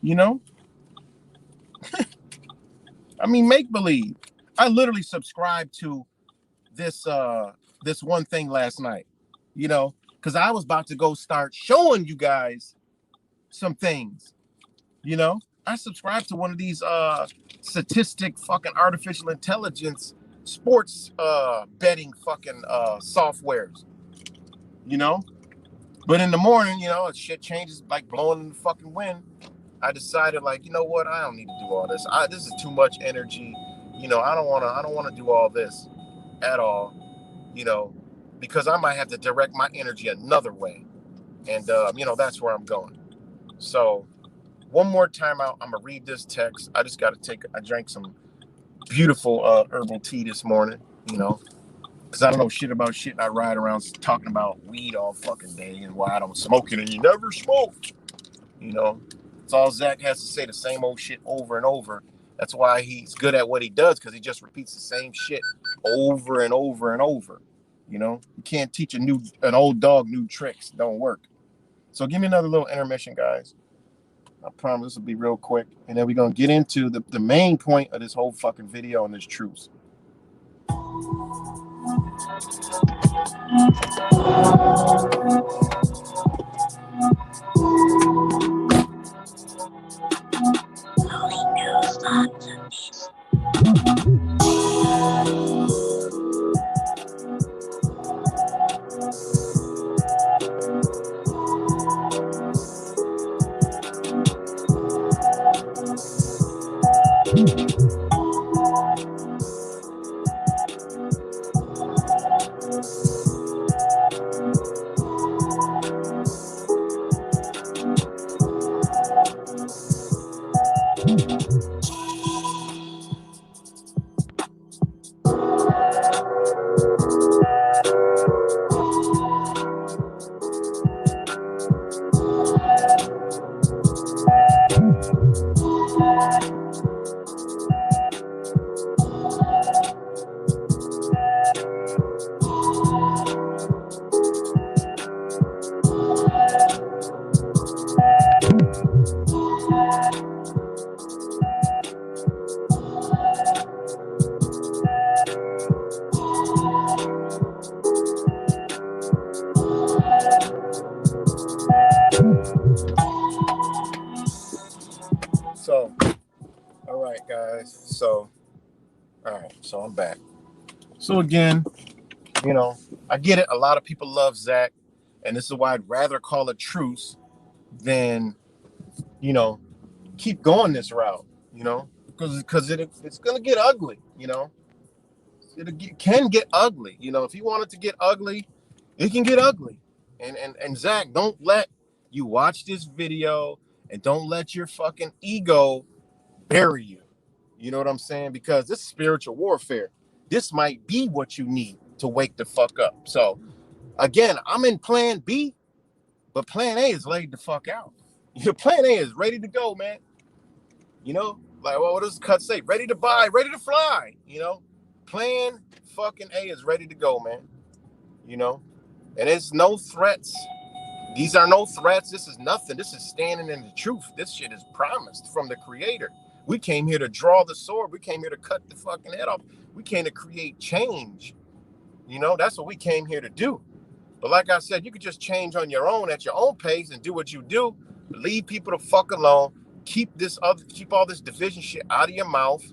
You know? I mean, make believe. I literally subscribed to this one thing last night, because I was about to go start showing you guys some things. I subscribed to one of these statistic fucking artificial intelligence sports betting fucking softwares, you know. But in the morning, shit changes like blowing in the fucking wind. I decided, like, you know what? I don't need to do all this. This is too much energy. I don't wanna do all this at all. Because I might have to direct my energy another way. And, that's where I'm going. So one more time out, I'm going to read this text. I just got to I drank some beautiful herbal tea this morning, because I don't know shit about shit. And I ride around talking about weed all fucking day and why I don't smoke it and you never smoked. It's all Zach has to say, the same old shit over and over. That's why he's good at what he does, because he just repeats the same shit over and over and over. You can't teach an old dog new tricks. Don't work. So give me another little intermission, guys. I promise this will be real quick. And then we're going to get into the main point of this whole fucking video on this truce. So, all right, guys. So I'm back. So again, I get it. A lot of people love Zach, and this is why I'd rather call a truce than, keep going this route, because it's gonna get ugly, It can get ugly, If you want it to get ugly, it can get ugly. And Zach, don't let you watch this video and don't let your fucking ego bury you. You know what I'm saying? Because this is spiritual warfare. This might be what you need to wake the fuck up. So again, I'm in plan B, but plan A is laid the fuck out. Your plan A is ready to go, man. Like, well, what does Cut say? Ready to buy, ready to fly. Plan fucking A is ready to go, man. And it's no threats. These are no threats. This is nothing. This is standing in the truth. This shit is promised from the creator. We came here to draw the sword. We came here to cut the fucking head off. We came to create change. That's what we came here to do. But like I said, you could just change on your own at your own pace and do what you do. Leave people the fuck alone. Keep all this division shit out of your mouth.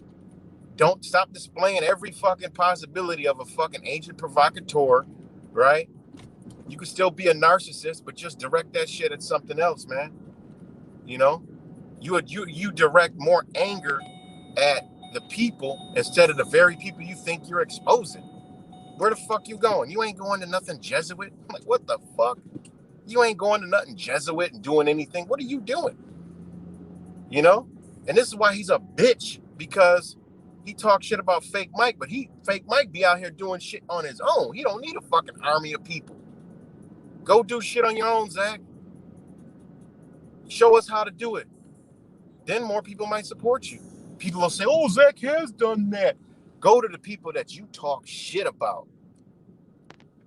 Don't stop displaying every fucking possibility of a fucking agent provocateur, right? You could still be a narcissist, but just direct that shit at something else, man. You direct more anger at the people instead of the very people you think you're exposing. Where the fuck you going? You ain't going to nothing Jesuit. I'm like, what the fuck? You ain't going to nothing Jesuit and doing anything. What are you doing? And this is why he's a bitch, because he talks shit about fake Mike, but fake Mike be out here doing shit on his own. He don't need a fucking army of people. Go do shit on your own, Zach. Show us how to do it. Then more people might support you. People will say, oh, Zach has done that. Go to the people that you talk shit about.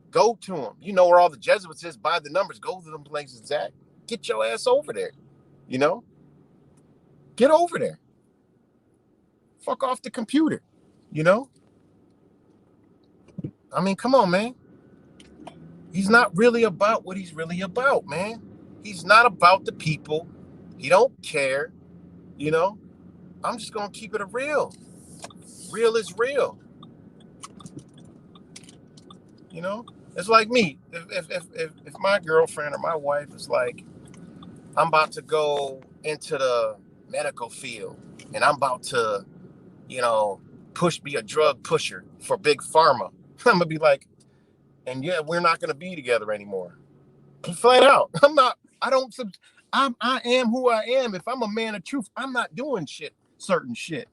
Go to them. You know where all the Jesuits is, by the numbers. Go to them places, Zach. Get your ass over there. Get over there. Fuck off the computer. I mean, come on, man. He's not really about what he's really about, man. He's not about the people. He don't care. I'm just gonna keep it real. Real is real. It's like me. If my girlfriend or my wife is like, I'm about to go into the medical field and I'm about to, be a drug pusher for big pharma, I'm gonna be like, and yeah, we're not gonna be together anymore. Flat out. I am who I am. If I'm a man of truth, I'm not doing certain shit.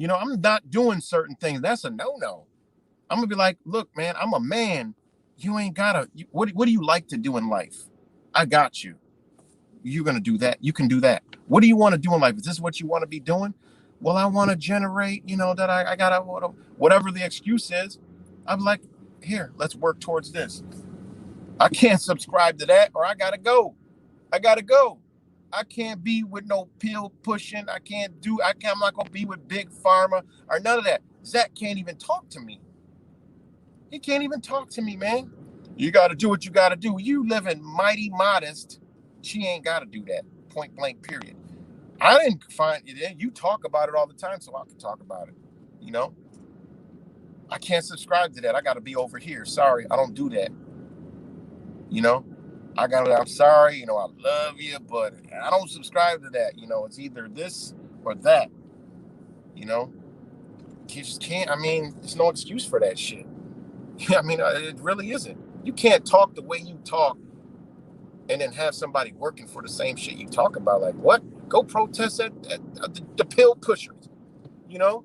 I'm not doing certain things. That's a no-no. I'm gonna be like, look, man, I'm a man. You ain't gotta. What do you like to do in life? I got you. You're gonna do that. You can do that. What do you want to do in life? Is this what you want to be doing? Well, I want to generate. That I gotta whatever the excuse is. I'm like, here, let's work towards this. I can't subscribe to that, or I gotta go. I gotta go. I can't be with no pill pushing. I'm not gonna be with big pharma or none of that. Zach can't even talk to me. He can't even talk to me, man. You got to do what you got to do. You living mighty modest. She ain't got to do that. Point blank, period. I didn't find it. You talk about it all the time, so I can talk about it. You know, I can't subscribe to that. I got to be over here. Sorry, I don't do that. I'm sorry. I love you, but I don't subscribe to that. It's either this or that. You just can't. I mean, there's no excuse for that shit. I mean, it really isn't. You can't talk the way you talk and then have somebody working for the same shit you talk about. Like, what? Go protest at the pill pushers. You know?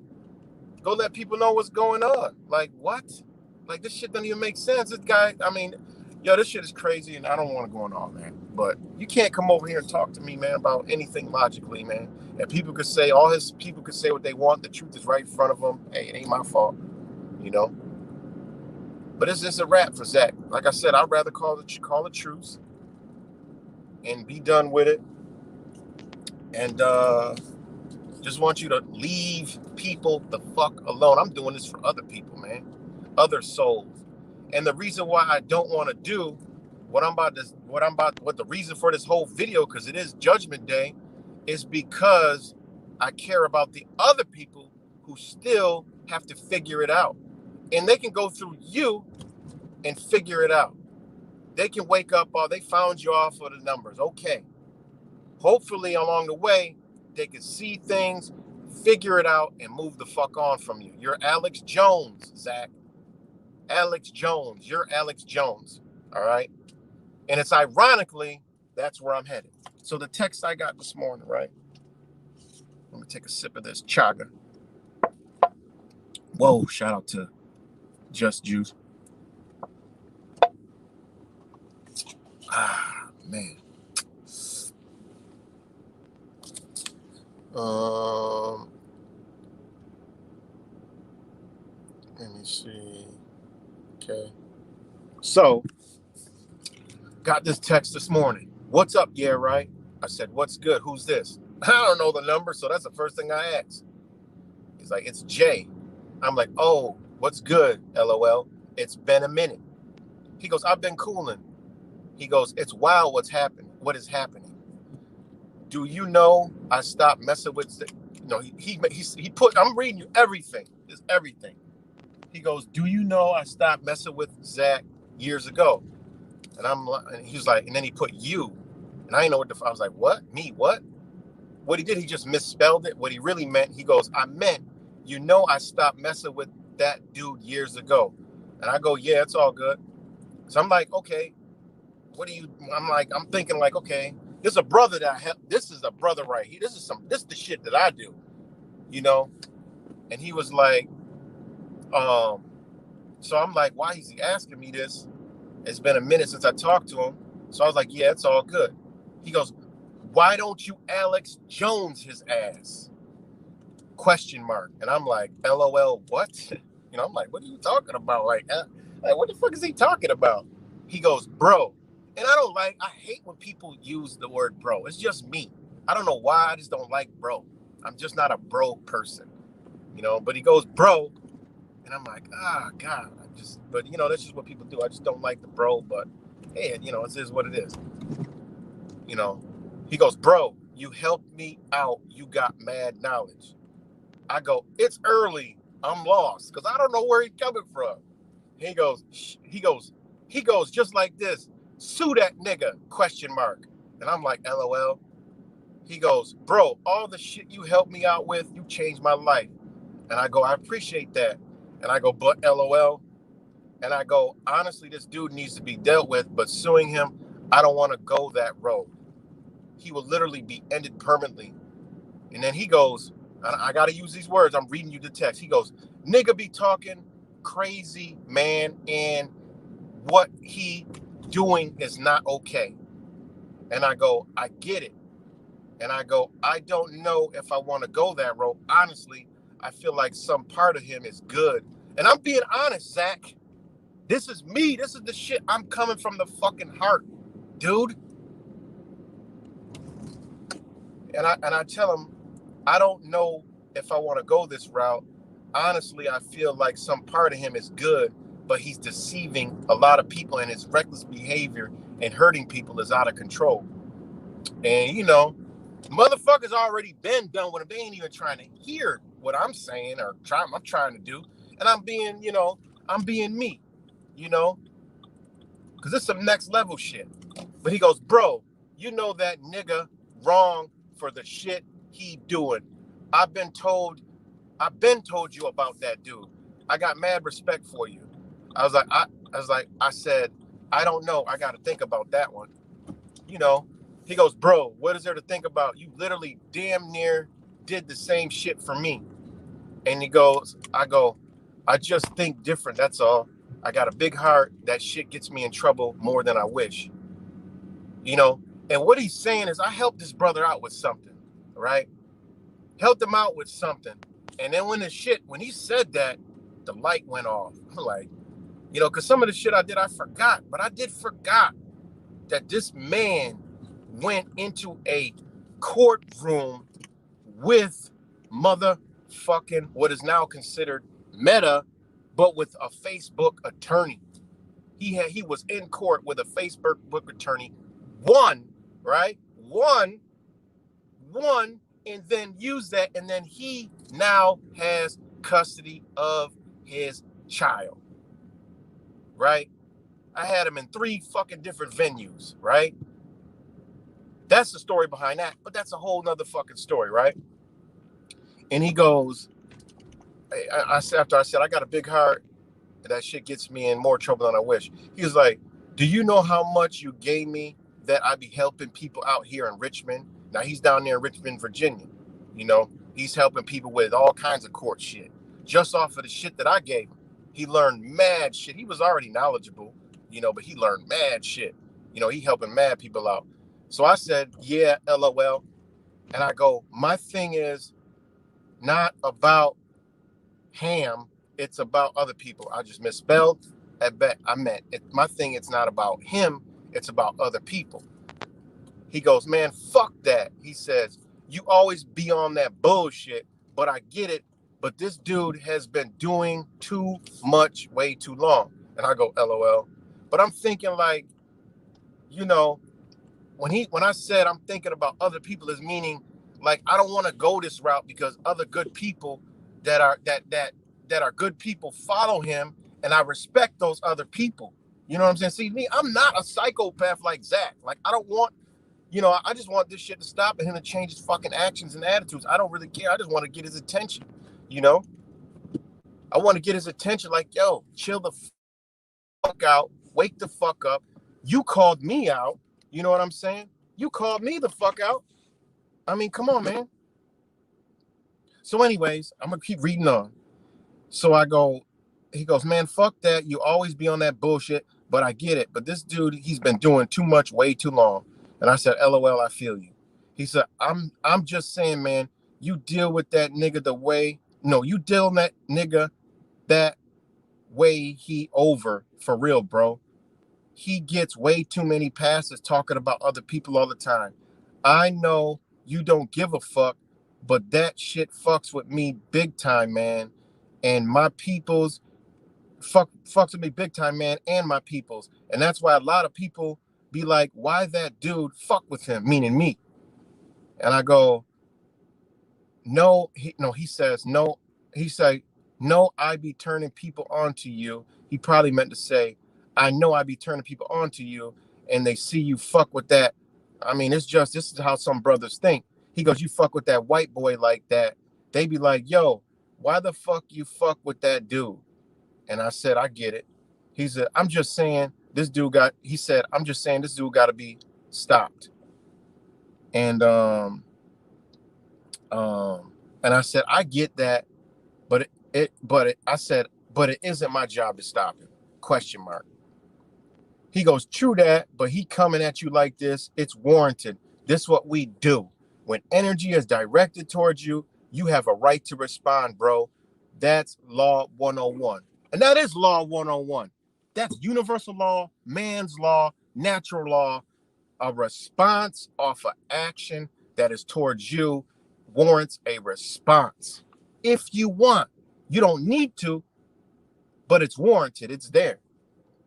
Go let people know what's going on. Like, what? Like, this shit doesn't even make sense. This guy, I mean, this shit is crazy, and I don't want to go into all that. But you can't come over here and talk to me, man, about anything logically, man. And people could say, people could say what they want. The truth is right in front of them. Hey, it ain't my fault. But it's just a wrap for Zach. Like I said, I'd rather call a truce and be done with it. And just want you to leave people the fuck alone. I'm doing this for other people, man. Other souls. And the reason why I don't want to do what the reason for this whole video, because it is Judgment Day, is because I care about the other people who still have to figure it out. And they can go through you and figure it out. They can wake up, they found you off of the numbers. Okay. Hopefully along the way, they can see things, figure it out, and move the fuck on from you. You're Alex Jones, Zach. Alex Jones. You're Alex Jones. All right? And it's ironically, that's where I'm headed. So the text I got this morning, right? Let me take a sip of this chaga. Whoa, shout out to Just Juice. Ah, man. Let me see. Okay. So, got this text this morning. What's up? Yeah, right? I said, what's good? Who's this? I don't know the number, so that's the first thing I asked. He's like, it's Jay. I'm like, oh, what's good? LOL. It's been a minute. He goes, I've been cooling. He goes, it's wild what's happened. What is happening? Do you know I stopped messing with he put, I'm reading you everything. It's everything. He goes, do you know I stopped messing with Zach years ago? And he was like, and then he put you. And I didn't know I was like, what? Me, what? What he did, he just misspelled it. What he really meant, he goes, I meant, I stopped messing with that dude years ago. And I go, yeah, it's all good. So I'm like, okay, I'm thinking like, okay, this is a brother that I help. This is a brother right here. This is the shit that I do, And he was like, so I'm like, why is he asking me this? It's been a minute since I talked to him. So I was like, yeah, it's all good. He goes, why don't you Alex Jones his ass? ? And I'm like, LOL, what? I'm like, what are you talking about? Like, what the fuck is he talking about? He goes, bro. And I hate when people use the word bro. It's just me. I don't know why. I just don't like bro. I'm just not a bro person, but he goes, bro. And I'm like, God, but that's just what people do. I just don't like the bro, but hey, it is what it is. He goes, bro, you helped me out. You got mad knowledge. I go, it's early. I'm lost because I don't know where he's coming from. He goes, just like this. Sue that nigga, ? And I'm like, LOL. He goes, bro, all the shit you helped me out with, you changed my life. And I go, I appreciate that. And I go, but LOL. And I go, honestly, this dude needs to be dealt with, but suing him, I don't want to go that road. He will literally be ended permanently. And then he goes, I got to use these words. I'm reading you the text. He goes, nigga be talking crazy, man, and what he doing is not okay. And I go, I get it. And I go, I don't know if I want to go that road. Honestly, I feel like some part of him is good. And I'm being honest, Zach. This is me. This is the shit. I'm coming from the fucking heart, dude. And I tell him, I don't know if I want to go this route. Honestly, I feel like some part of him is good, but he's deceiving a lot of people, and his reckless behavior and hurting people is out of control. And motherfuckers already been done with him. They ain't even trying to hear what I'm saying or I'm trying to do. And I'm being me, because it's some next level shit. But he goes, bro, you know that nigga wrong for the shit he doing. I've been told you about that dude. I got mad respect for you. I said, I don't know. I got to think about that one. You know, he goes, bro, what is there to think about? You literally damn near did the same shit for me. And I go, I just think different. That's all. I got a big heart. That shit gets me in trouble more than I wish. And what he's saying is I helped this brother out with something, right? Helped him out with something. And then when he said that, the light went off. I'm like, because some of the shit I did, I forgot. But I did forgot that this man went into a courtroom with motherfucking what is now considered Meta, but with a Facebook attorney. He was in court with a Facebook attorney, one, right? One, and then use that, and then he now has custody of his child, right? I had him in 3 fucking different venues, right? That's the story behind that, but that's a whole nother fucking story, right? And he goes, after I said, I got a big heart, and that shit gets me in more trouble than I wish. He was like, do you know how much you gave me that I be helping people out here in Richmond? Now he's down there in Richmond, Virginia. He's helping people with all kinds of court shit. Just off of the shit that I gave him. He learned mad shit. He was already knowledgeable, but he learned mad shit. He helping mad people out. So I said, yeah, LOL. And I go, my thing is not about Ham, it's about other people. I just misspelled. I meant it. My thing, it's not about him, it's about other people. He goes, man, fuck that. He says, you always be on that bullshit, but I get it. But this dude has been doing too much way too long. And I go, LOL. But I'm thinking like, when I said I'm thinking about other people, is meaning like I don't want to go this route because other good people that are good people follow him, and I respect those other people. You know what I'm saying? See, me, I'm not a psychopath like Zach. Like I don't want, I just want this shit to stop and him to change his fucking actions and attitudes. I don't really care. I just want to get his attention. You know, I want to get his attention. Like, yo, chill the fuck out, wake the fuck up. You called me out. You know what I'm saying? You called me the fuck out. I mean, come on, man. So, anyways, I'm gonna keep reading on. So he goes, man, fuck that. You always be on that bullshit, but I get it. But this dude, he's been doing too much, way too long. And I said, LOL, I feel you. He said, I'm just saying, man, you deal with that nigga you deal with that nigga that way he over for real, bro. He gets way too many passes talking about other people all the time. I know you don't give a fuck, but that shit fucks with me big time, man. And my people's fucks with me big time, man, and my people's. And that's why a lot of people be like, why that dude fuck with him, meaning me. And I go, no, he says, no, he say, no, I be turning people on to you. He probably meant to say, I know I be turning people on to you, and they see you fuck with that. I mean, this is how some brothers think. He goes, you fuck with that white boy like that. They be like, yo, why the fuck you fuck with that dude? And I said, I get it. He said, I'm just saying, this dude he said, I'm just saying this dude got to be stopped. And I said, I get that, but I said, but it isn't my job to stop him. Question mark. He goes, true that, but he coming at you like this, it's warranted. This is what we do. When energy is directed towards you, you have a right to respond, bro. That's law 101. And that is law 101. That's universal law, man's law, natural law. A response off of action that is towards you warrants a response. If you want, you don't need to, but it's warranted. It's there,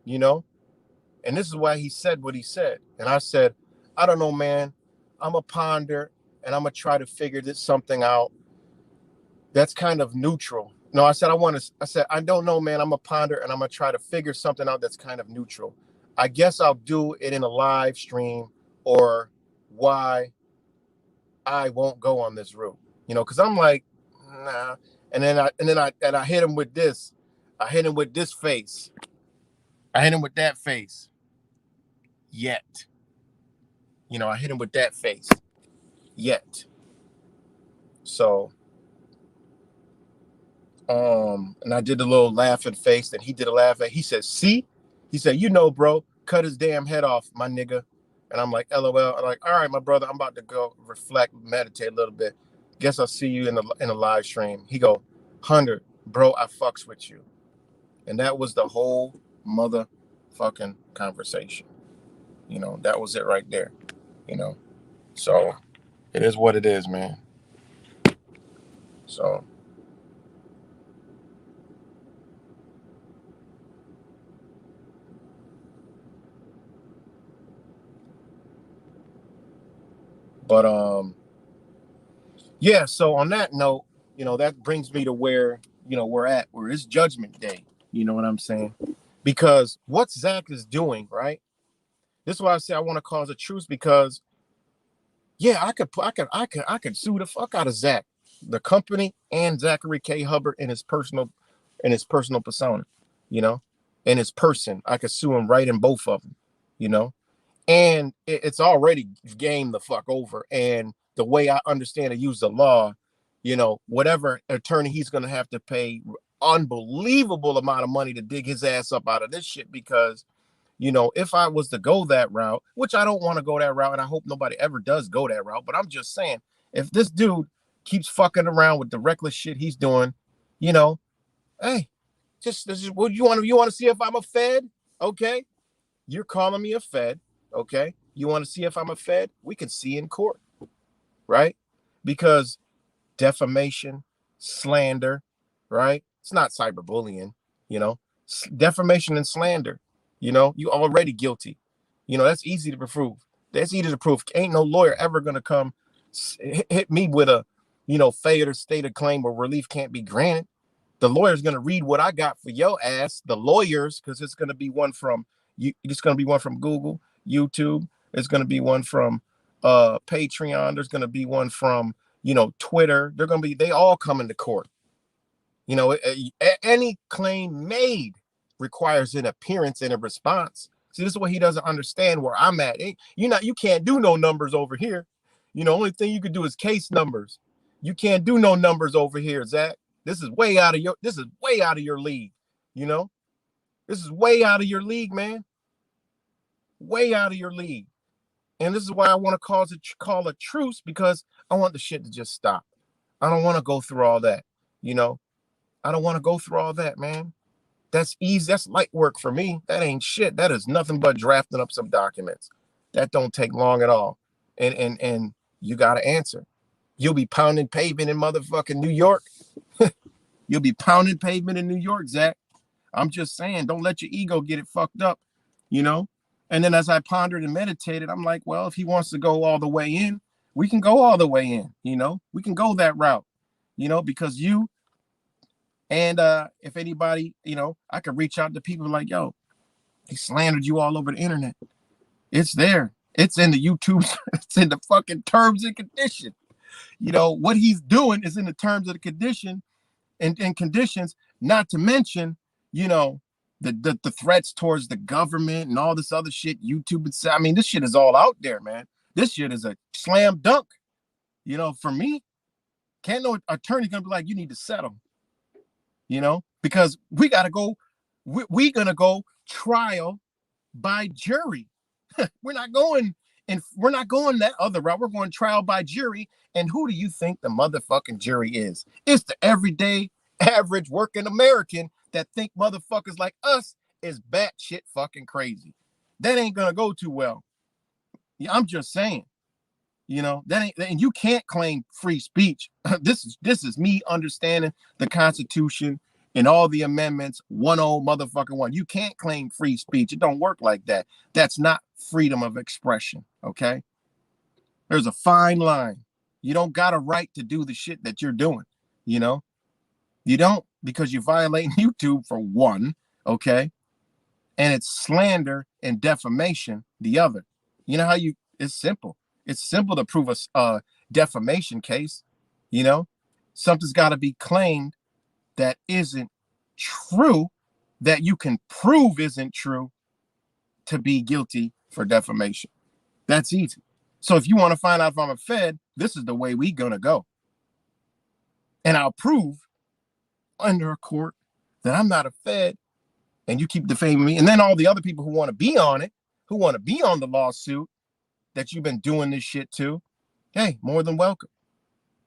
you know? And this is why he said what he said. And I said, I don't know, man. I'm a ponder and I'm going to try to figure this something out that's kind of neutral. No, I said, I don't know, man. I'm a ponder and I'm going to try to figure something out that's kind of neutral. I guess I'll do it in a live stream, or why I won't go on this route, you know, because I'm like, nah. And I hit him with this. I hit him with this face. I hit him with that face. Yet. You know, I hit him with that face. Yet. So, and I did the little laughing face that he did a laugh at. He said, see? He said, you know, bro, cut his damn head off, my nigga. And I'm like, LOL. I'm like, all right, my brother, I'm about to go reflect, meditate a little bit. Guess I'll see you in the live stream. He go, 100, bro, I fucks with you. And that was the whole motherfucking conversation. You know, that was it right there. You know, so it is what it is, man. So. But yeah, so on that note, you know, that brings me to where, you know, where it's Judgment Day. You know what I'm saying? Because what Zach is doing, right? This is why I say I want to cause a truce, because yeah, I could sue the fuck out of Zach, the company, and Zachary K. Hubbard in his personal persona, you know, in his person. I could sue him right in both of them, you know. And it's already game the fuck over. And the way I understand to use the law, you know, whatever attorney he's going to have to pay unbelievable amount of money to dig his ass up out of this shit. Because, you know, if I was to go that route, which I don't want to go that route, and I hope nobody ever does go that route, but I'm just saying, if this dude keeps fucking around with the reckless shit he's doing, you know, hey, just what you want to see if I'm a Fed? Okay, you're calling me a Fed. Okay, you want to see if I'm a Fed? We can see in court, right? Because defamation, slander, right? It's not cyberbullying, you know. Defamation and slander, you know, you already guilty. You know, that's easy to prove. That's easy to prove. Ain't no lawyer ever gonna come hit me with a, you know, failure to state a claim where relief can't be granted. The lawyer's gonna read what I got for your ass. The lawyers, because it's gonna be one from you. It's gonna be one from Google, YouTube. It's gonna be one from Patreon. There's gonna be one from, you know, Twitter. They all come into court. You know, any claim made requires an appearance and a response. See, this is what he doesn't understand where I'm at. You can't do no numbers over here. You know, only thing you could do is case numbers. You can't do no numbers over here, Zach. This is way out of your league. You know, this is way out of your league, man. Way out of your league. And this is why I want to call a truce, because I want the shit to just stop. I don't want to go through all that. You know, I don't want to go through all that, man. That's easy. That's light work for me. That ain't shit. That is nothing but drafting up some documents. That don't take long at all. And you got to answer. You'll be pounding pavement in motherfucking New York. You'll be pounding pavement in New York, Zach. I'm just saying, don't let your ego get it fucked up, you know? And then as I pondered and meditated, I'm like, well, if he wants to go all the way in, we can go all the way in, you know? We can go that route, you know, because you and if anybody, you know, I could reach out to people like, yo, he slandered you all over the internet. It's there. It's in the YouTube. It's in the fucking terms and condition. You know, what he's doing is in the terms of the condition and conditions, not to mention, you know, The threats towards the government and all this other shit, YouTube and I mean, this shit is all out there, man. This shit is a slam dunk. You know, for me, can't no attorney gonna be like, you need to settle, you know, because we gotta go, we gonna go trial by jury. We're not going that other route. We're going trial by jury. And who do you think the motherfucking jury is? It's the everyday, average working American that think motherfuckers like us is batshit fucking crazy. That ain't gonna go too well. Yeah, I'm just saying. You know, that ain't, and you can't claim free speech. This is me understanding the Constitution and all the amendments, one old motherfucking one. You can't claim free speech. It don't work like that. That's not freedom of expression. Okay. There's a fine line. You don't got a right to do the shit that you're doing. You know, you don't, because you're violating YouTube for one. Okay. And it's slander and defamation the other. You know how it's simple. It's simple to prove a defamation case. You know, something's got to be claimed that isn't true, that you can prove isn't true, to be guilty for defamation. That's easy. So if you want to find out if I'm a Fed, this is the way we gonna go. And I'll prove under a court that I'm not a Fed, and you keep defaming me. And then all the other people who want to be on it, who want to be on the lawsuit that you've been doing this shit to, hey, more than welcome.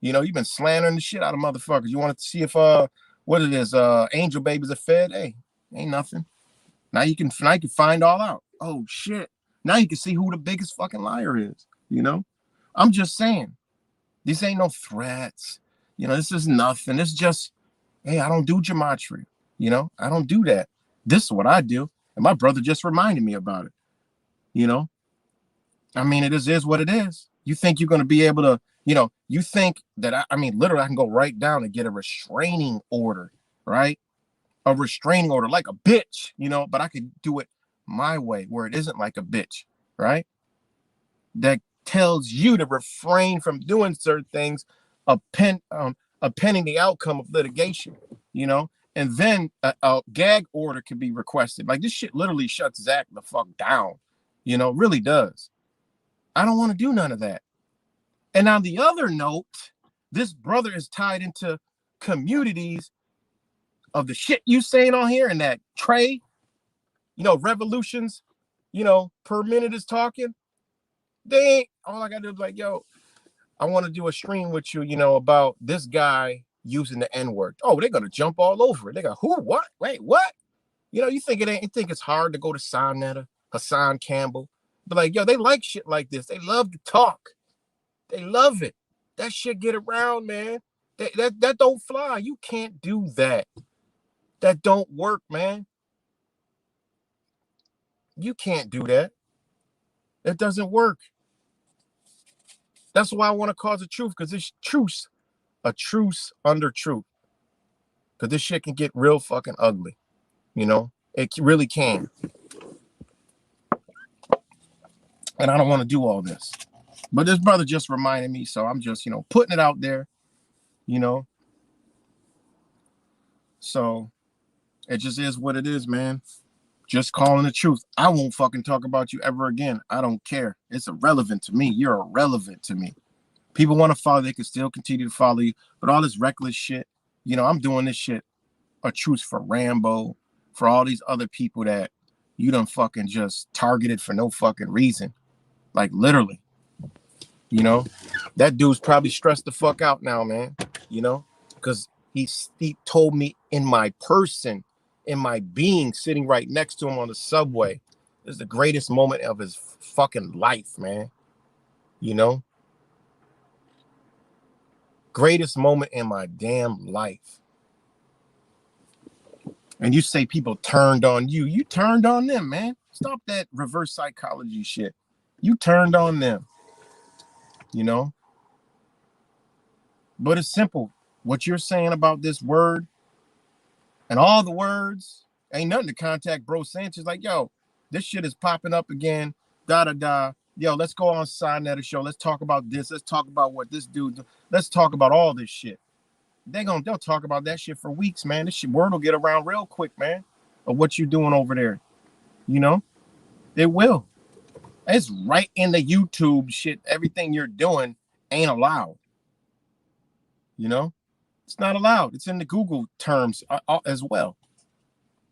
You know, you've been slandering the shit out of motherfuckers. You want to see if what it is, Angel Baby's a Fed? Hey, ain't nothing. Now you can find all out. Oh shit. Now you can see who the biggest fucking liar is. You know? I'm just saying. These ain't no threats. You know, this is nothing. It's just, hey, I don't do gematria. You know, I don't do that. This is what I do. And my brother just reminded me about it. You know? I mean, it is what it is. You think you're going to be able to, you know, you think that, I mean, literally I can go right down and get a restraining order, right? A restraining order like a bitch, you know, but I could do it my way where it isn't like a bitch, right? That tells you to refrain from doing certain things, pending the outcome of litigation, you know, and then a gag order can be requested. Like this shit literally shuts Zach the fuck down, you know, really does. I don't want to do none of that. And on the other note, this brother is tied into communities of the shit you saying on here, and that Trey, you know, revolutions, you know, per minute is talking. They ain't, all I gotta do is like, yo, I want to do a stream with you, you know, about this guy using the N-word. Oh, they're gonna jump all over it. They go, who, what? Wait, what? You know, you think it's hard to go to Sonetta, Hassan Campbell, but like, yo, they like shit like this. They love to talk. They love it. That shit get around, man. That don't fly. You can't do that. That don't work, man. You can't do that. It doesn't work. That's why I want to cause a truce, because it's truce. A truce under truth. Because this shit can get real fucking ugly. You know? It really can. And I don't want to do all this. But this brother just reminded me, so I'm just, you know, putting it out there, you know. So it just is what it is, man. Just calling the truth. I won't fucking talk about you ever again. I don't care. It's irrelevant to me. You're irrelevant to me. People want to follow, they can still continue to follow you. But all this reckless shit, you know, I'm doing this shit, a truce for Rambo, for all these other people that you done fucking just targeted for no fucking reason. Like literally. You know, that dude's probably stressed the fuck out now, man. You know, because he told me in my person, in my being, sitting right next to him on the subway, this is the greatest moment of his fucking life, man. You know, greatest moment in my damn life. And you say people turned on you. You turned on them, man. Stop that reverse psychology shit. You turned on them. You know, but it's simple. What you're saying about this word and all the words ain't nothing to contact Bro Sanchez. Like, yo, this shit is popping up again. Da da da. Yo, let's go on Sonetta show. Let's talk about this. Let's talk about what this dude. Let's talk about all this shit. They'll talk about that shit for weeks, man. This shit word will get around real quick, man. of what you're doing over there. You know, it will. It's right in the YouTube shit. Everything you're doing ain't allowed. You know, it's not allowed. It's in the Google terms as well.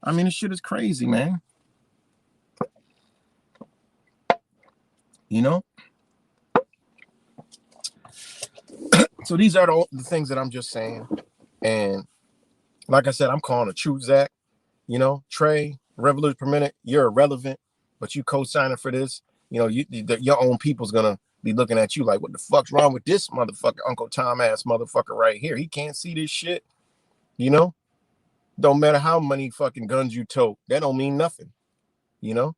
I mean, this shit is crazy, man. You know? So these are the things that I'm just saying. And like I said, I'm calling a Truce, Zach. You know, Trey, revolution per minute, you're irrelevant, but you co-signing for this. You know, your own people's gonna be looking at you like, what the fuck's wrong with this motherfucker, Uncle Tom ass motherfucker right here? He can't see this shit. You know? Don't matter how many fucking guns you tote, that don't mean nothing. You know?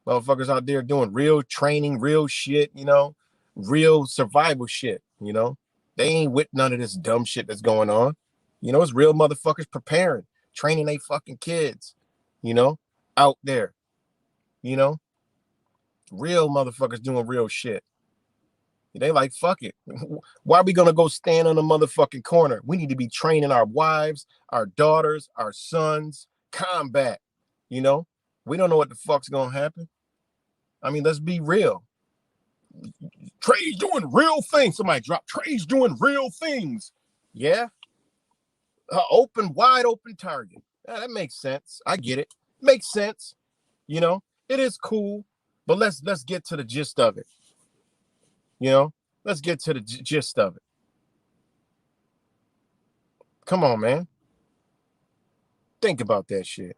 Motherfuckers out there doing real training, real shit, you know, real survival shit, you know. They ain't with none of this dumb shit that's going on. You know, it's real motherfuckers preparing, training they fucking kids, you know, out there, you know. Real motherfuckers doing real shit. They like, fuck it. Why are we gonna go stand on the motherfucking corner? We need to be training our wives, our daughters, our sons, combat, you know. We don't know what the fuck's gonna happen. I mean, let's be real. Trey's doing real things. Somebody dropped Trey's doing real things. Yeah. Wide open target. Yeah, that makes sense. I get it. Makes sense. You know, it is cool, but let's get to the gist of it. You know, let's get to the gist of it. Come on, man. Think about that shit.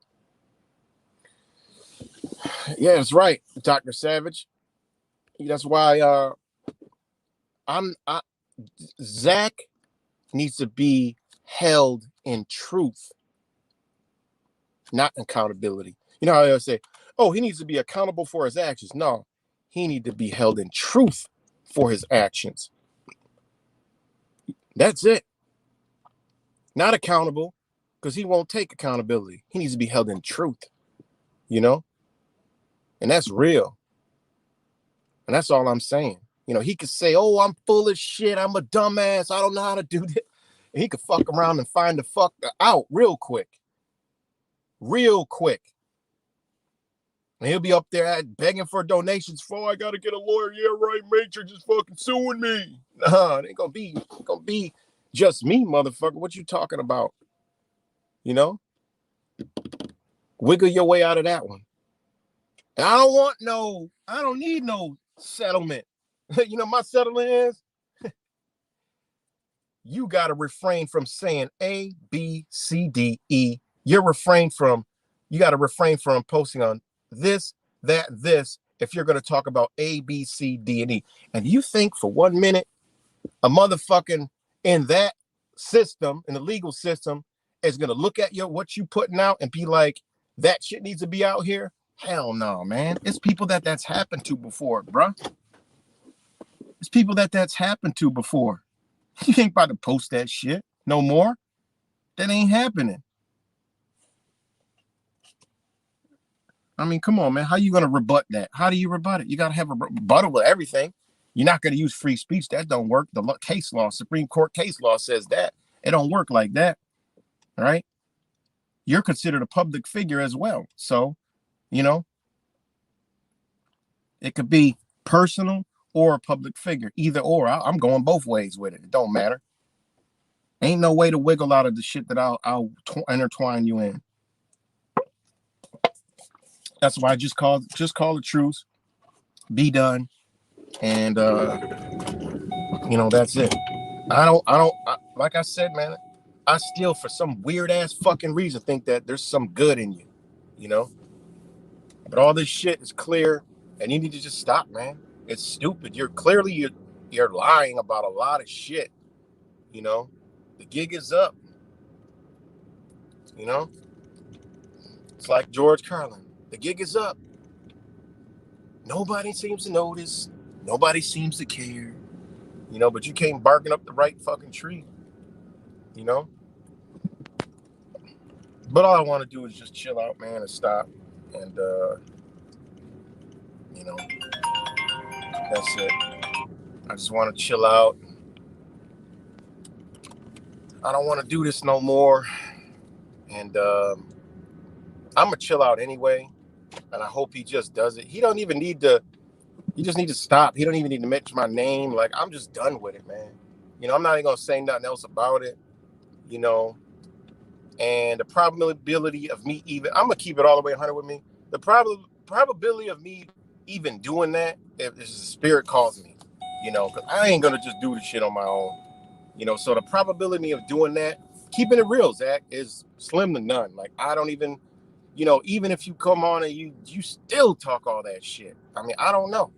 Yeah, that's right, Dr. Savage. That's why Zach needs to be held in truth, not accountability. You know how I say, oh, he needs to be accountable for his actions. No, he needs to be held in truth for his actions. That's it. Not accountable, because he won't take accountability. He needs to be held in truth, you know? And that's real. And that's all I'm saying. You know, he could say, oh, I'm full of shit. I'm a dumbass. I don't know how to do this. And he could fuck around and find the fuck out real quick. Real quick. And he'll be up there begging for donations. I got to get a lawyer. Yeah, right. Matrix is fucking suing me. It ain't gonna be just me, motherfucker. What you talking about? You know? Wiggle your way out of that one. And I don't need no settlement. You know, my settlement is you got to refrain from saying A, B, C, D, E. You got to refrain from posting on this, that, this, if you're going to talk about A, B, C, D, and E. And you think for 1 minute, a motherfucking in that system, in the legal system, is going to look at what you putting out and be like, that shit needs to be out here? Hell no, man. It's people that's happened to before, bruh. It's people that's happened to before. You ain't about to post that shit no more. That ain't happening. I mean, come on, man. How you going to rebut that? How do you rebut it? You got to have a rebuttal with everything. You're not going to use free speech. That don't work. The case law, Supreme Court case law says that. It don't work like that. All right? You're considered a public figure as well. So, you know, it could be personal or a public figure. Either or. I'm going both ways with it. It don't matter. Ain't no way to wiggle out of the shit that I'll intertwine you in. That's why I just call it truce. Be done. And you know, that's it. Like I said, man, I still, for some weird ass fucking reason, think that there's some good in you, you know? But all this shit is clear, and you need to just stop, man. It's stupid. You're lying about a lot of shit, you know? The gig is up, you know? It's like George Carlin. The gig is up. Nobody seems to notice. Nobody seems to care, you know? But you came barking up the right fucking tree, you know? But all I want to do is just chill out, man, and stop. And, you know, that's it. I just want to chill out. I don't want to do this no more. And I'm gonna chill out anyway, and I hope he just does it. He don't even need to. He just need to stop. He don't even need to mention my name. Like, I'm just done with it, man. I'm not even gonna say nothing else about it. You know, and the probability of me even, I'm gonna keep it all the way 100 with me. The probability of me even doing that, if the spirit calls me, because I ain't gonna just do the shit on my own. So the probability of doing that, keeping it real, Zach, is slim to none. Like, I don't even, even if you come on and you still talk all that shit. I mean, I don't know.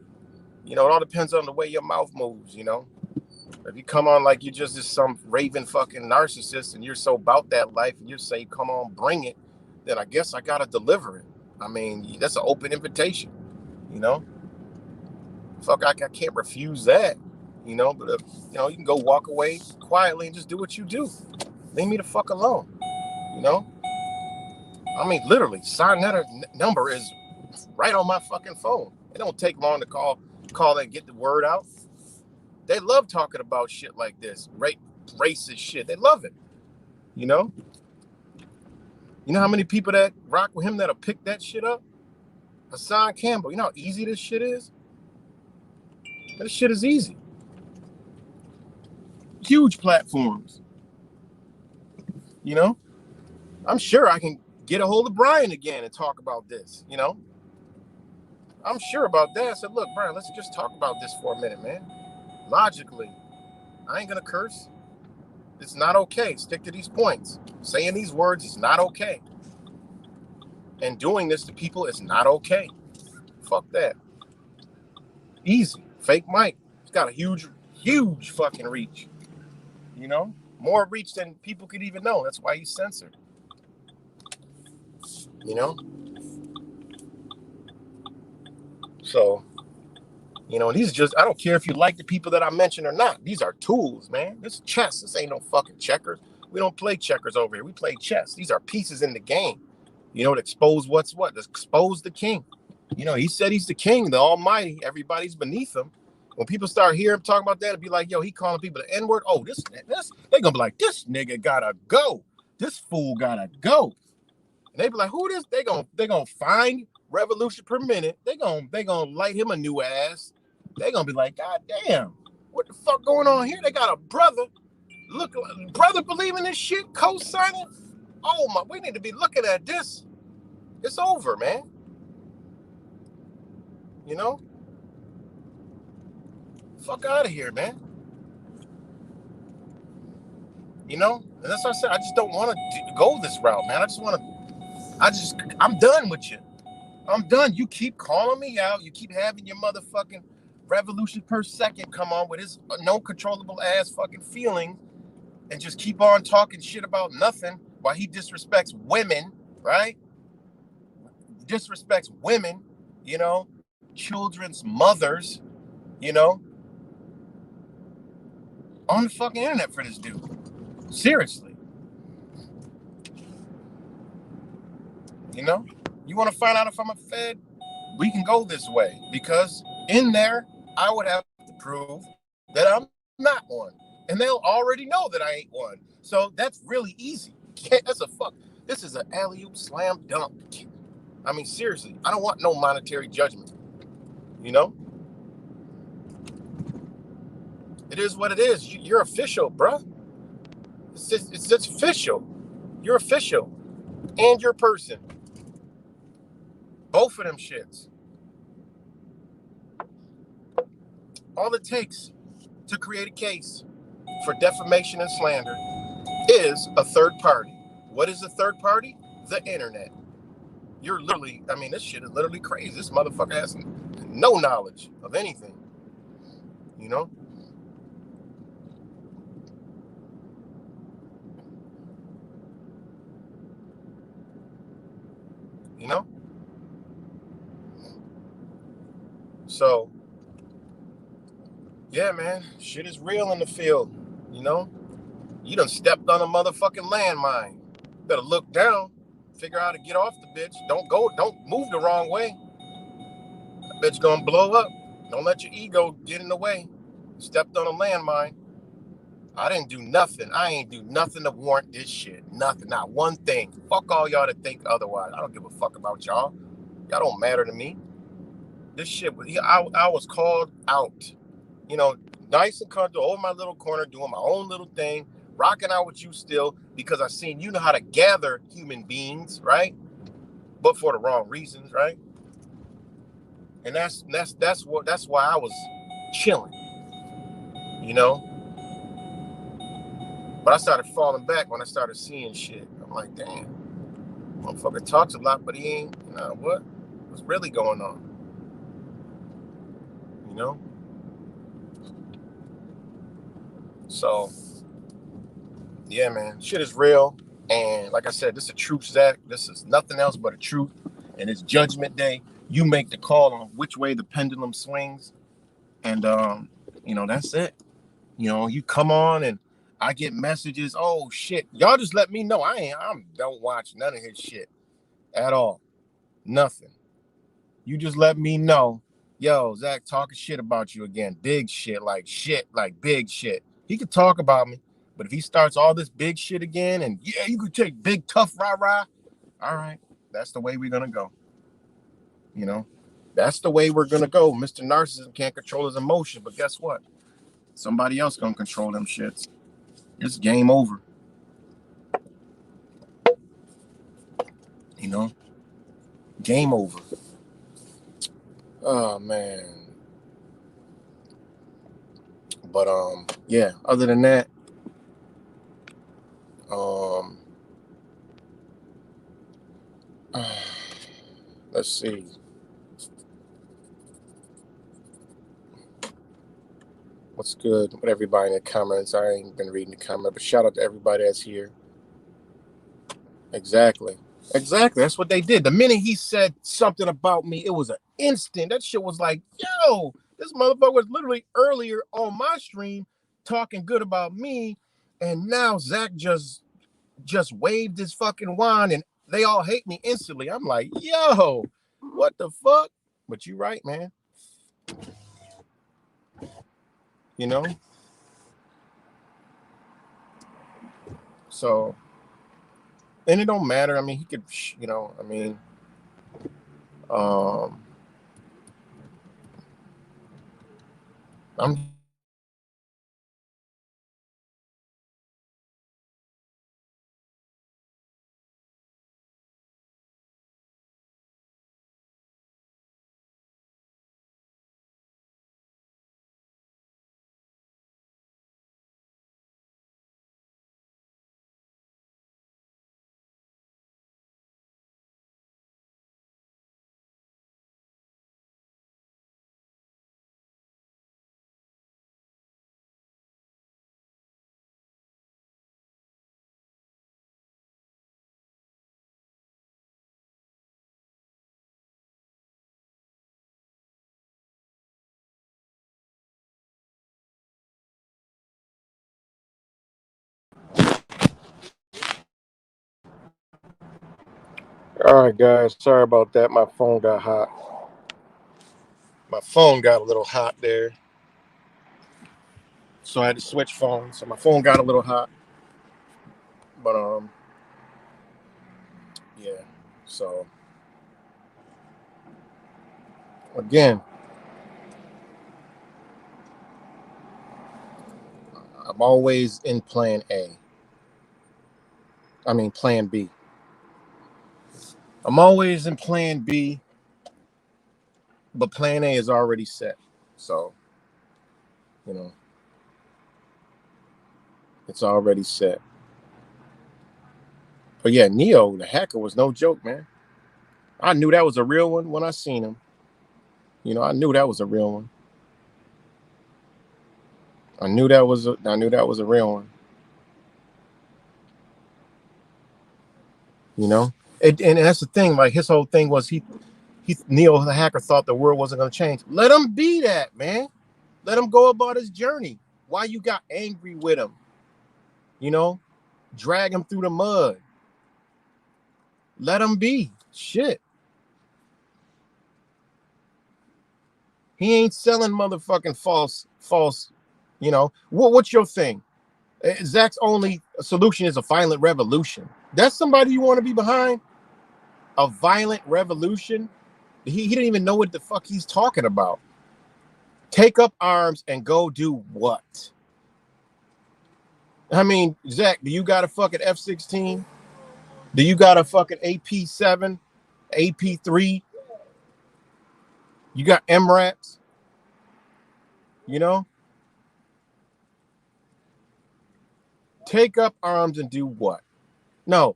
It all depends on the way your mouth moves. If you come on like you're just some raving fucking narcissist and you're so about that life and you say, come on, bring it, then I guess I gotta deliver it. I mean, that's an open invitation. You know, fuck, I can't refuse that. But if, you can go walk away quietly and just do what you do. Leave me the fuck alone. You know, I mean, literally, sign that number is right on my fucking phone. It don't take long to call and get the word out. They love talking about shit like this, racist shit. They love it. You know how many people that rock with him that'll pick that shit up? Hassan Campbell. You know how easy this shit is? This shit is easy. Huge platforms. I'm sure I can get a hold of Brian again and talk about this. I'm sure about that. I said, look, Brian, let's just talk about this for a minute, man. Logically, I ain't gonna curse. It's not okay. Stick to these points. Saying these words is not okay. And doing this to people is not okay. Fuck that. Easy. Fake Mike. He's got a huge fucking reach. More reach than people could even know. That's why he's censored. So, and these are just, I don't care if you like the people that I mentioned or not. These are tools, man. This is chess. This ain't no fucking checkers. We don't play checkers over here. We play chess. These are pieces in the game. To expose what's what. To expose the king. He said he's the king, the almighty. Everybody's beneath him. When people start hearing him talk about that, it'd be like, yo, he calling people the N-word. Oh, this, they're gonna be like, this nigga gotta go. This fool gotta go. And they be like, who this? They gonna find Revolution Per Minute. They gonna light him a new ass. They gonna be like, God damn, what the fuck going on here? They got a brother. Look, brother believing this shit, co-signing. Oh my, we need to be looking at this. It's over, man. Fuck out of here, man. And that's what I said. I just don't want to go this route, man. I'm done with you. I'm done. You keep calling me out. You keep having your motherfucking revolution per second come on with his no controllable ass fucking feeling and just keep on talking shit about nothing while he disrespects women, right? Disrespects women, children's mothers, on the fucking internet for this dude. Seriously. You want to find out if I'm a Fed? We can go this way because in there, I would have to prove that I'm not one. And they'll already know that I ain't one. So that's really easy. This is an alley-oop slam dunk. I mean, seriously, I don't want no monetary judgment. It is what it is. You're official, bruh. It's just official. You're official. And you're person. Both of them shits. All it takes to create a case for defamation and slander is a third party. What is a third party? The internet. You're literally, I mean, this shit is literally crazy. This motherfucker has no knowledge of anything. You know? So, yeah, man, shit is real in the field. You done stepped on a motherfucking landmine. Better look down, figure out how to get off the bitch. Don't move the wrong way. That bitch gonna blow up. Don't let your ego get in the way. Stepped on a landmine. I didn't do nothing. I ain't do nothing to warrant this shit. Nothing. Not one thing. Fuck all y'all that think otherwise. I don't give a fuck about y'all. Y'all don't matter to me. This shit was, I was called out. You know, nice and comfortable over my little corner, doing my own little thing, rocking out with you still, because I seen you know how to gather human beings, right? But for the wrong reasons, right? And that's why I was chilling, you know. But I started falling back when I started seeing shit. I'm like, damn, motherfucker talks a lot, but he ain't, you know, what's really going on, you know? So, yeah, man, shit is real. And like I said, this is a truth, Zach. This is nothing else but a truth. And it's judgment day. You make the call on which way the pendulum swings. And, you know, that's it. You know, you come on and I get messages. Oh, shit. Y'all just let me know. I don't watch none of his shit at all. Nothing. You just let me know, yo, Zach talking shit about you again. Big shit, like big shit. He could talk about me, but if he starts all this big shit again, and yeah, you could take big tough rah-rah, all right, that's the way we're gonna go. You know, that's the way we're gonna go. Mr. Narcissism can't control his emotions, but guess what? Somebody else gonna control them shits. It's game over. You know, game over. Oh man. But yeah. Other than that, um, let's see. What's good with everybody in the comments? I ain't been reading the comment, but shout out to everybody that's here. Exactly. Exactly. That's what they did. The minute he said something about me, it was an instant. That shit was like, yo, this motherfucker was literally earlier on my stream talking good about me. And now Zach just waved his fucking wand and they all hate me instantly. I'm like, yo, what the fuck? But you right, man. You know? So, and it don't matter. I mean, he could, you know, I mean, um, I'm all right, guys. Sorry about that. My phone got hot. My phone got a little hot there, so I had to switch phones. So my phone got a little hot, but yeah. So again, I'm always in Plan A. I mean Plan B. I'm always in Plan B, but Plan A is already set. So you know, it's already set. But yeah, Neo, the hacker, was no joke, man. I knew that was a real one when I seen him. You know, I knew that was a real one. I knew that was a real one. You know, and that's the thing. Like his whole thing was he Neo the hacker thought the world wasn't going to change. Let him be that, man. Let him go about his journey. Why you got angry with him? You know, drag him through the mud. Let him be. Shit. He ain't selling motherfucking false. You know what's your thing? Zach's only solution is a violent revolution. That's somebody you want to be behind? A violent revolution? He didn't even know what the fuck he's talking about. Take up arms and go do what? I mean, Zach, do you got a fucking F-16? Do you got a fucking AP-7, AP-3? You got MRAPs? You know? Take up arms and do what? No.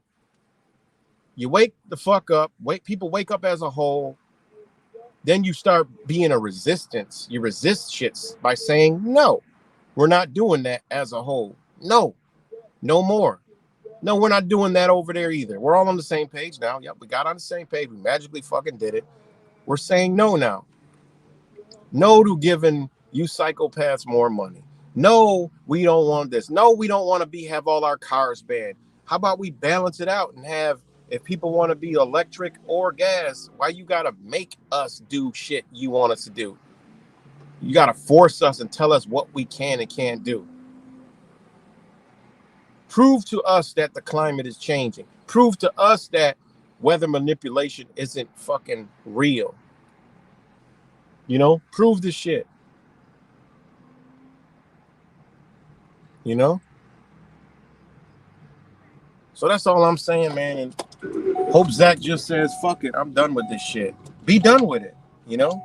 You wake the fuck up. People wake up as a whole. Then you start being a resistance. You resist shits by saying, no, we're not doing that as a whole. No more. No, we're not doing that over there either. We're all on the same page now. Yep, we got on the same page. We magically fucking did it. We're saying no now. No to giving you psychopaths more money. No, we don't want this. No, we don't want to have all our cars banned. How about we balance it out and have, if people want to be electric or gas, why you got to make us do shit you want us to do? You got to force us and tell us what we can and can't do. Prove to us that the climate is changing. Prove to us that weather manipulation isn't fucking real. You know, prove the shit. You know? So that's all I'm saying, man. And hope Zach just says, fuck it, I'm done with this shit. Be done with it, you know?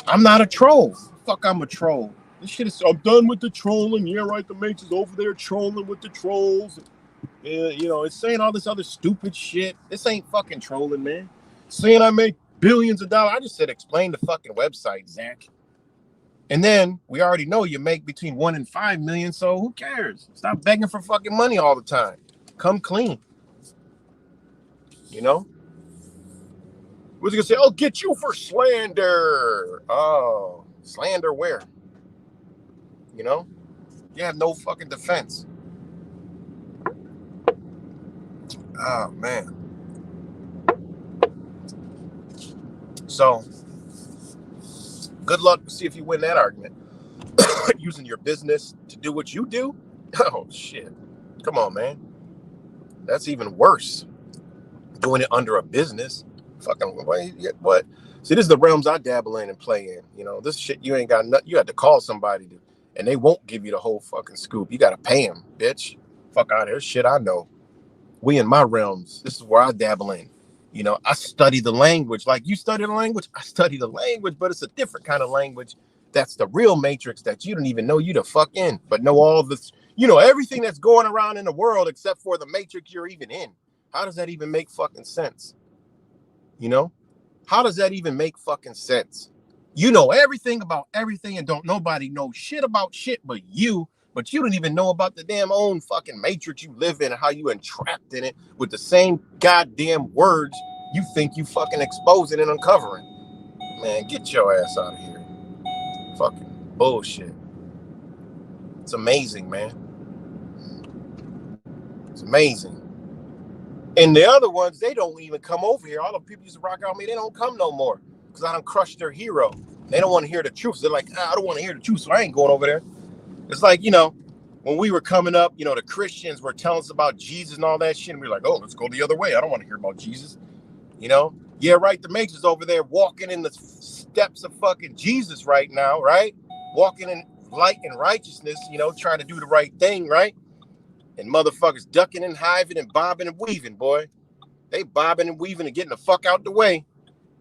I'm not a troll. Fuck, I'm a troll. This shit is, I'm done with the trolling. Yeah, right, the mates is over there trolling with the trolls. Yeah, you know, it's saying all this other stupid shit. This ain't fucking trolling, man. Saying I make billions of dollars. I just said, explain the fucking website, Zach. And then we already know you make between 1 and 5 million, so who cares? Stop begging for fucking money all the time. Come clean. You know? What's he gonna say? I'll get you for slander. Oh, slander where? You know? You have no fucking defense. Oh, man. So, good luck. See if you win that argument. Using your business to do what you do? Oh, shit. Come on, man. That's even worse. Doing it under a business. Fucking, what? See, this is the realms I dabble in and play in. You know, this shit, you ain't got nothing. You had to call somebody to, and they won't give you the whole fucking scoop. You got to pay them, bitch. Fuck out of here. Shit, I know. We in my realms. This is where I dabble in. You know, I study the language. Like you study the language, I study the language, but it's a different kind of language. That's the real matrix that you don't even know you the fuck in, but know all this, you know, everything that's going around in the world except for the matrix you're even in. How does that even make fucking sense? You know, how does that even make fucking sense? You know everything about everything and don't nobody know shit about shit but you don't even know about the damn own fucking matrix you live in and how you entrapped in it with the same goddamn words you think you fucking exposing and uncovering. Man, get your ass out of here. Fucking bullshit. It's amazing, man. It's amazing. And the other ones, they don't even come over here. All the people used to rock out me, they don't come no more because I done crushed their hero. They don't want to hear the truth. They're like, I don't want to hear the truth, so I ain't going over there. It's like, you know, when we were coming up, you know, the Christians were telling us about Jesus and all that shit. And we were like, oh, let's go the other way. I don't want to hear about Jesus. You know? Yeah, right. The mates is over there walking in the steps of fucking Jesus right now, right? Walking in light and righteousness, you know, trying to do the right thing, right? And motherfuckers ducking and hiving and bobbing and weaving, boy. They bobbing and weaving and getting the fuck out the way.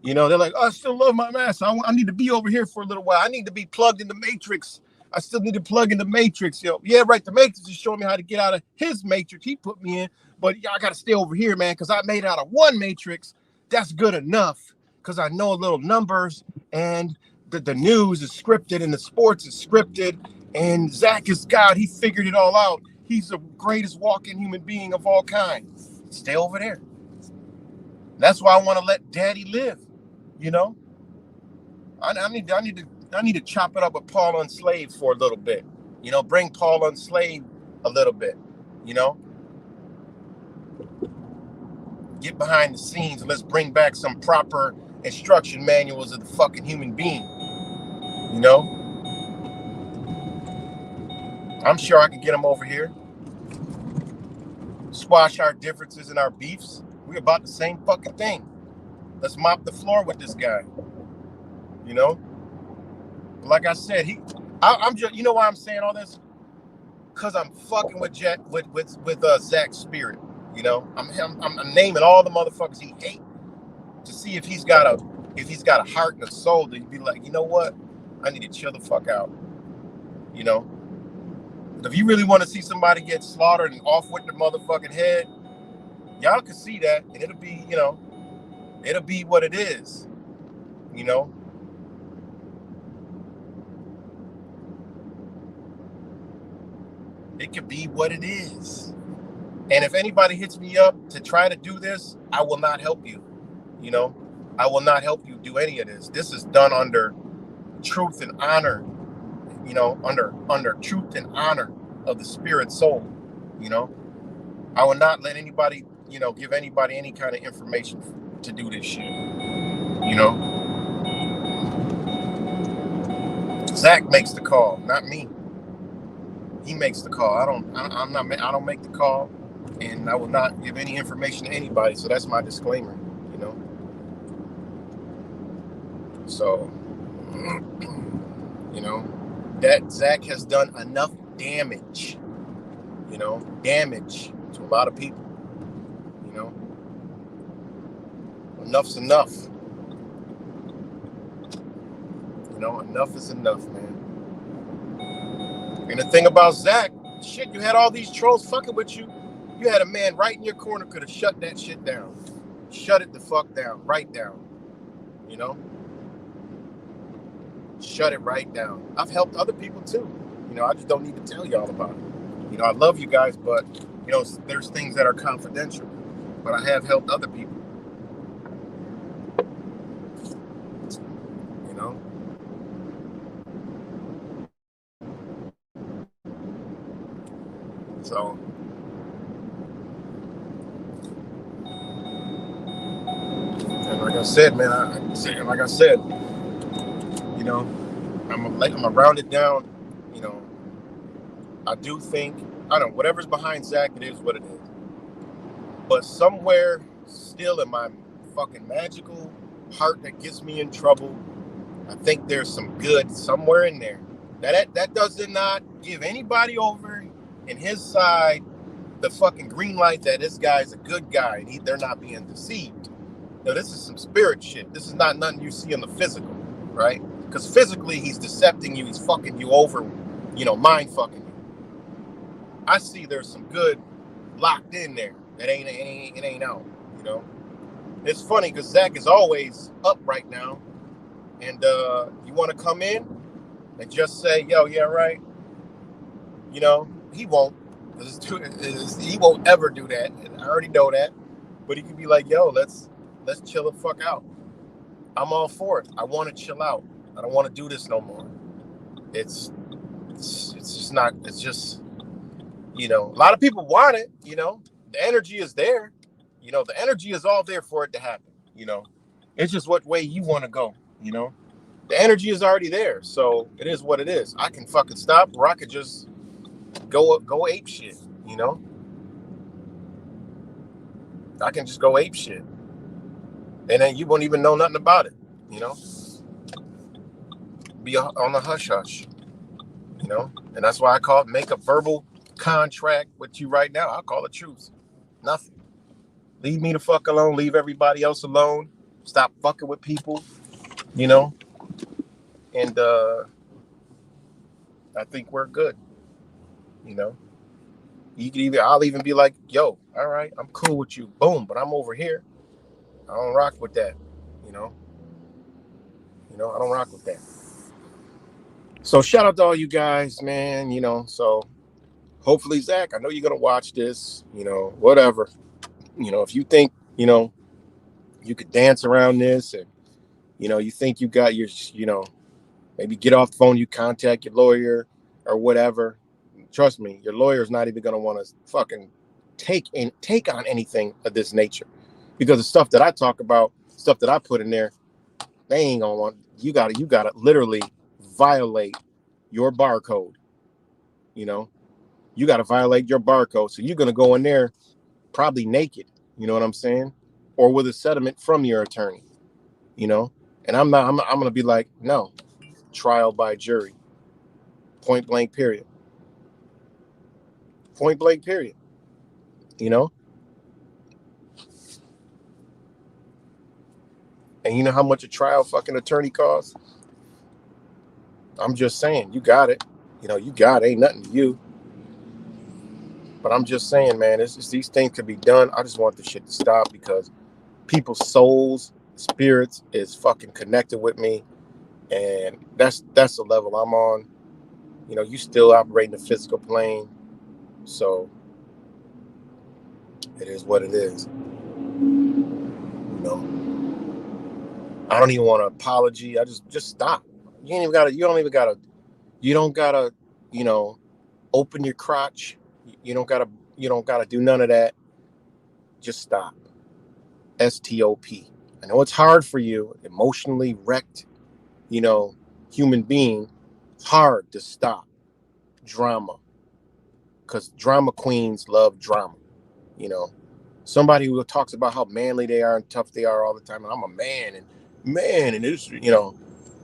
You know, they're like, oh, I still love my master. I need to be over here for a little while. I need to be plugged in the matrix. I still need to plug in the matrix. You know, yeah, right. The matrix is showing me how to get out of his matrix. He put me in, but I got to stay over here, man, because I made it out of one matrix. That's good enough because I know a little numbers and the news is scripted and the sports is scripted. And Zach is God. He figured it all out. He's the greatest walking human being of all kind. Stay over there. That's why I want to let Daddy live. You know, I need to chop it up with Paul Unslaved for a little bit. You know, bring Paul Unslaved a little bit. You know, get behind the scenes and let's bring back some proper instruction manuals of the fucking human being. You know, I'm sure I can get him over here. Squash our differences and our beefs. We're about the same fucking thing. Let's mop the floor with this guy. You know? Like I said, I'm just, you know why I'm saying all this? Because I'm fucking with Zach's spirit. You know? I'm naming all the motherfuckers he hate to see if he's got a heart and a soul to be like, you know what? I need to chill the fuck out. You know? But if you really want to see somebody get slaughtered and off with the motherfucking head, y'all can see that, and it'll be, you know, it'll be what it is. You know? It could be what it is. And if anybody hits me up to try to do this, I will not help you. You know, I will not help you do any of this. This is done under truth and honor, you know, under truth and honor of the spirit soul. You know, I will not let anybody, you know, give anybody any kind of information to do this shit. You know, Zach makes the call, not me. He makes the call. I don't make the call, and I will not give any information to anybody. So that's my disclaimer, you know. So, you know, that Zach has done enough damage, you know, damage to a lot of people, you know. Enough's enough. You know, enough is enough, man. And the thing about Zach, shit, you had all these trolls fucking with you. You had a man right in your corner could have shut that shit down. Shut it the fuck down. Right down. You know? Shut it right down. I've helped other people too. You know, I just don't need to tell y'all about it. You know, I love you guys, but, you know, there's things that are confidential. But I have helped other people. You know? So, and like I said, man, like I said, you know, I'm a rounded down, you know, I do think, I don't know, whatever's behind Zach, it is what it is. But somewhere still in my fucking magical heart that gets me in trouble, I think there's some good somewhere in there. That does not give anybody over in his side the fucking green light that this guy's a good guy and they're not being deceived. No, this is some spirit shit. This is not nothing you see in the physical, right? Because physically he's decepting you, he's fucking you over, you know, mind fucking you. I see there's some good locked in there that ain't out, you know. It's funny because Zach is always up right now, and you want to come in and just say, yo, yeah, right, you know, he won't. He won't ever do that, and I already know that. But he can be like, yo, let's chill the fuck out. I'm all for it. I want to chill out. I don't want to do this no more. It's just not. It's just, you know, a lot of people want it. You know, the energy is there. You know, the energy is all there for it to happen. You know, it's just what way you want to go. You know, the energy is already there, so it is what it is. I can fucking stop, or I could just go ape shit. You know, I can just go ape shit, and then you won't even know nothing about it. You know, be on the hush hush. You know, and that's why I call it make a verbal contract with you right now. I'll call it truce. Nothing. Leave me the fuck alone. Leave everybody else alone. Stop fucking with people. You know, and I think we're good. You know, I'll even be like, yo, all right, I'm cool with you. Boom, but I'm over here. I don't rock with that. You know, I don't rock with that. So shout out to all you guys, man. You know, so hopefully, Zach, I know you're gonna watch this. You know, whatever. You know, if you think, you know, you could dance around this, and you know, you think you got your, you know, maybe get off the phone, you contact your lawyer or whatever. Trust me, your lawyer's not even gonna want to fucking take on anything of this nature, because the stuff that I talk about, stuff that I put in there, they ain't gonna want. You gotta literally violate your barcode. You know, you got to violate your barcode. So you're going to go in there probably naked. You know what I'm saying? Or with a settlement from your attorney, you know? And I'm going to be like, no, trial by jury, point blank, period. Point blank, period. You know? And you know how much a trial fucking attorney costs? I'm just saying, you got it. You know, you got it. Ain't nothing to you. But I'm just saying, man, these things could be done. I just want this shit to stop because people's souls, spirits is fucking connected with me. And that's the level I'm on. You know, you still operate in the physical plane. So it is what it is. You know, I don't even want an apology. I just stop. You ain't even gotta, you don't gotta, you know, open your crotch. You don't gotta do none of that. Just stop. STOP. I know it's hard for you, emotionally wrecked, you know, human being. It's hard to stop drama because drama queens love drama. You know, somebody who talks about how manly they are and tough they are all the time. And I'm a man, and it's, you know,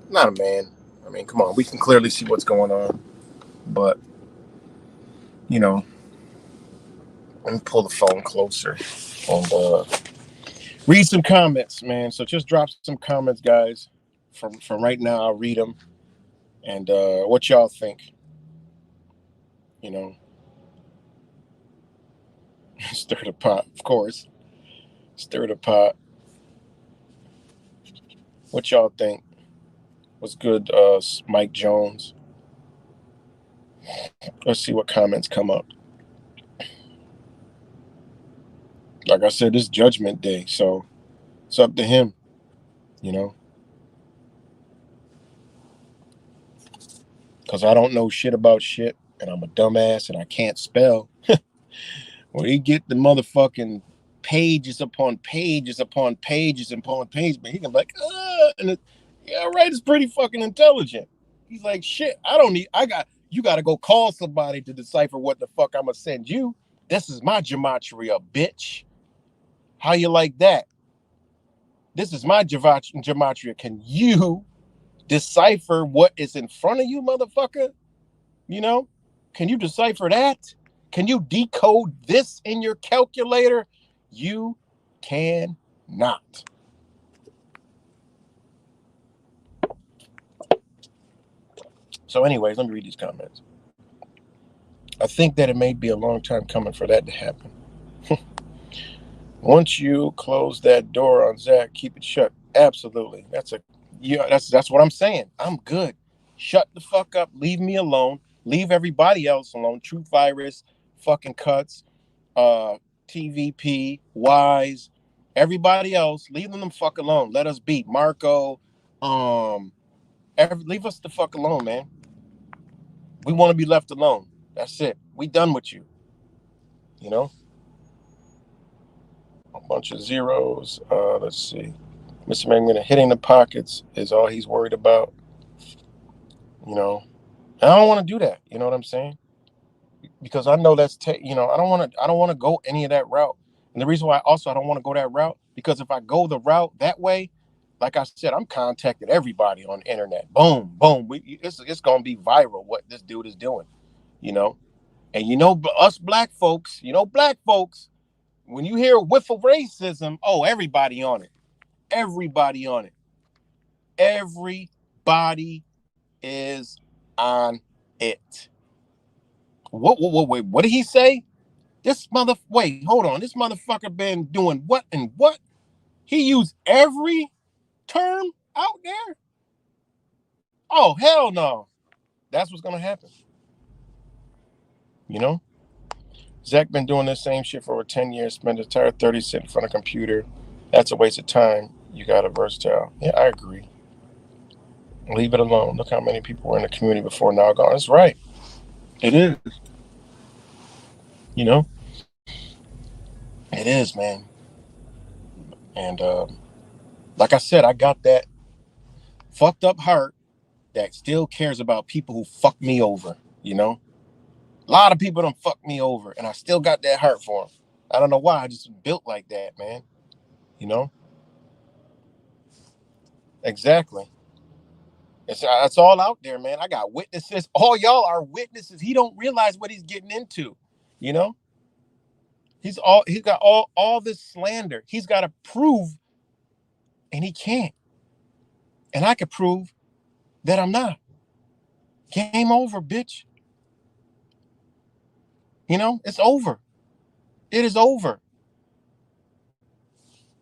not a man. I mean, come on, we can clearly see what's going on. But, you know, let me pull the phone closer and read some comments, man. So just drop some comments, guys. From right now, I'll read them. And what y'all think? You know, stir the pot, of course. Stir the pot. What y'all think? What's good, Mike Jones? Let's see what comments come up. Like I said, it's Judgment Day, so it's up to him, you know. Because I don't know shit about shit, and I'm a dumbass, and I can't spell. When he get the motherfucking pages upon pages upon pages upon pages, but he can be like, and yeah, right, it's pretty fucking intelligent. He's like, shit, you got to go call somebody to decipher what the fuck I'm gonna send you. This is my gematria, bitch. How you like that? This is my gematria. Can you decipher what is in front of you, motherfucker? You know, can you decipher that? Can you decode this in your calculator? You cannot. So, anyways, let me read these comments. I think that it may be a long time coming for that to happen. Once you close that door on Zach, keep it shut. Absolutely. That's what I'm saying. I'm good. Shut the fuck up. Leave me alone. Leave everybody else alone. True Virus, fucking Cuts, uh, TVP, Wise, everybody else. Leave them the fuck alone. Let us be. Marco, leave us the fuck alone, man. We want to be left alone. That's it. We done with you. You know? A bunch of zeros. Let's see. Mr. McMahon hitting the pockets is all he's worried about. You know, and I don't want to do that. You know what I'm saying? Because I know you know, I don't want to go any of that route. And the reason why also I don't want to go that route, because if I go the route that way, like I said, I'm contacting everybody on the internet. Boom, boom. It's gonna be viral what this dude is doing. You know, and you know us black folks. You know, black folks. When you hear a whiff of racism, oh, everybody on it. Everybody on it. Everybody is on it. What did he say? Wait, hold on. This motherfucker been doing what and what? He used every term out there? Oh, hell no. That's what's gonna happen. You know? Zach been doing this same shit for over 10 years, spent the entire 30 sitting in front of a computer. That's a waste of time. You got a versatile. Yeah, I agree. Leave it alone. Look how many people were in the community before now gone. That's right. It is. You know? It is, man. And like I said, I got that fucked up heart that still cares about people who fuck me over, you know? A lot of people done fucked me over, and I still got that heart for them. I don't know why. I just built like that, man. You know? Exactly. It's all out there, man. I got witnesses. All y'all are witnesses. He don't realize what he's getting into. You know? He's got all this slander. He's got to prove, and he can't. And I could prove that I'm not. Game over, bitch. You know, it's over. It is over.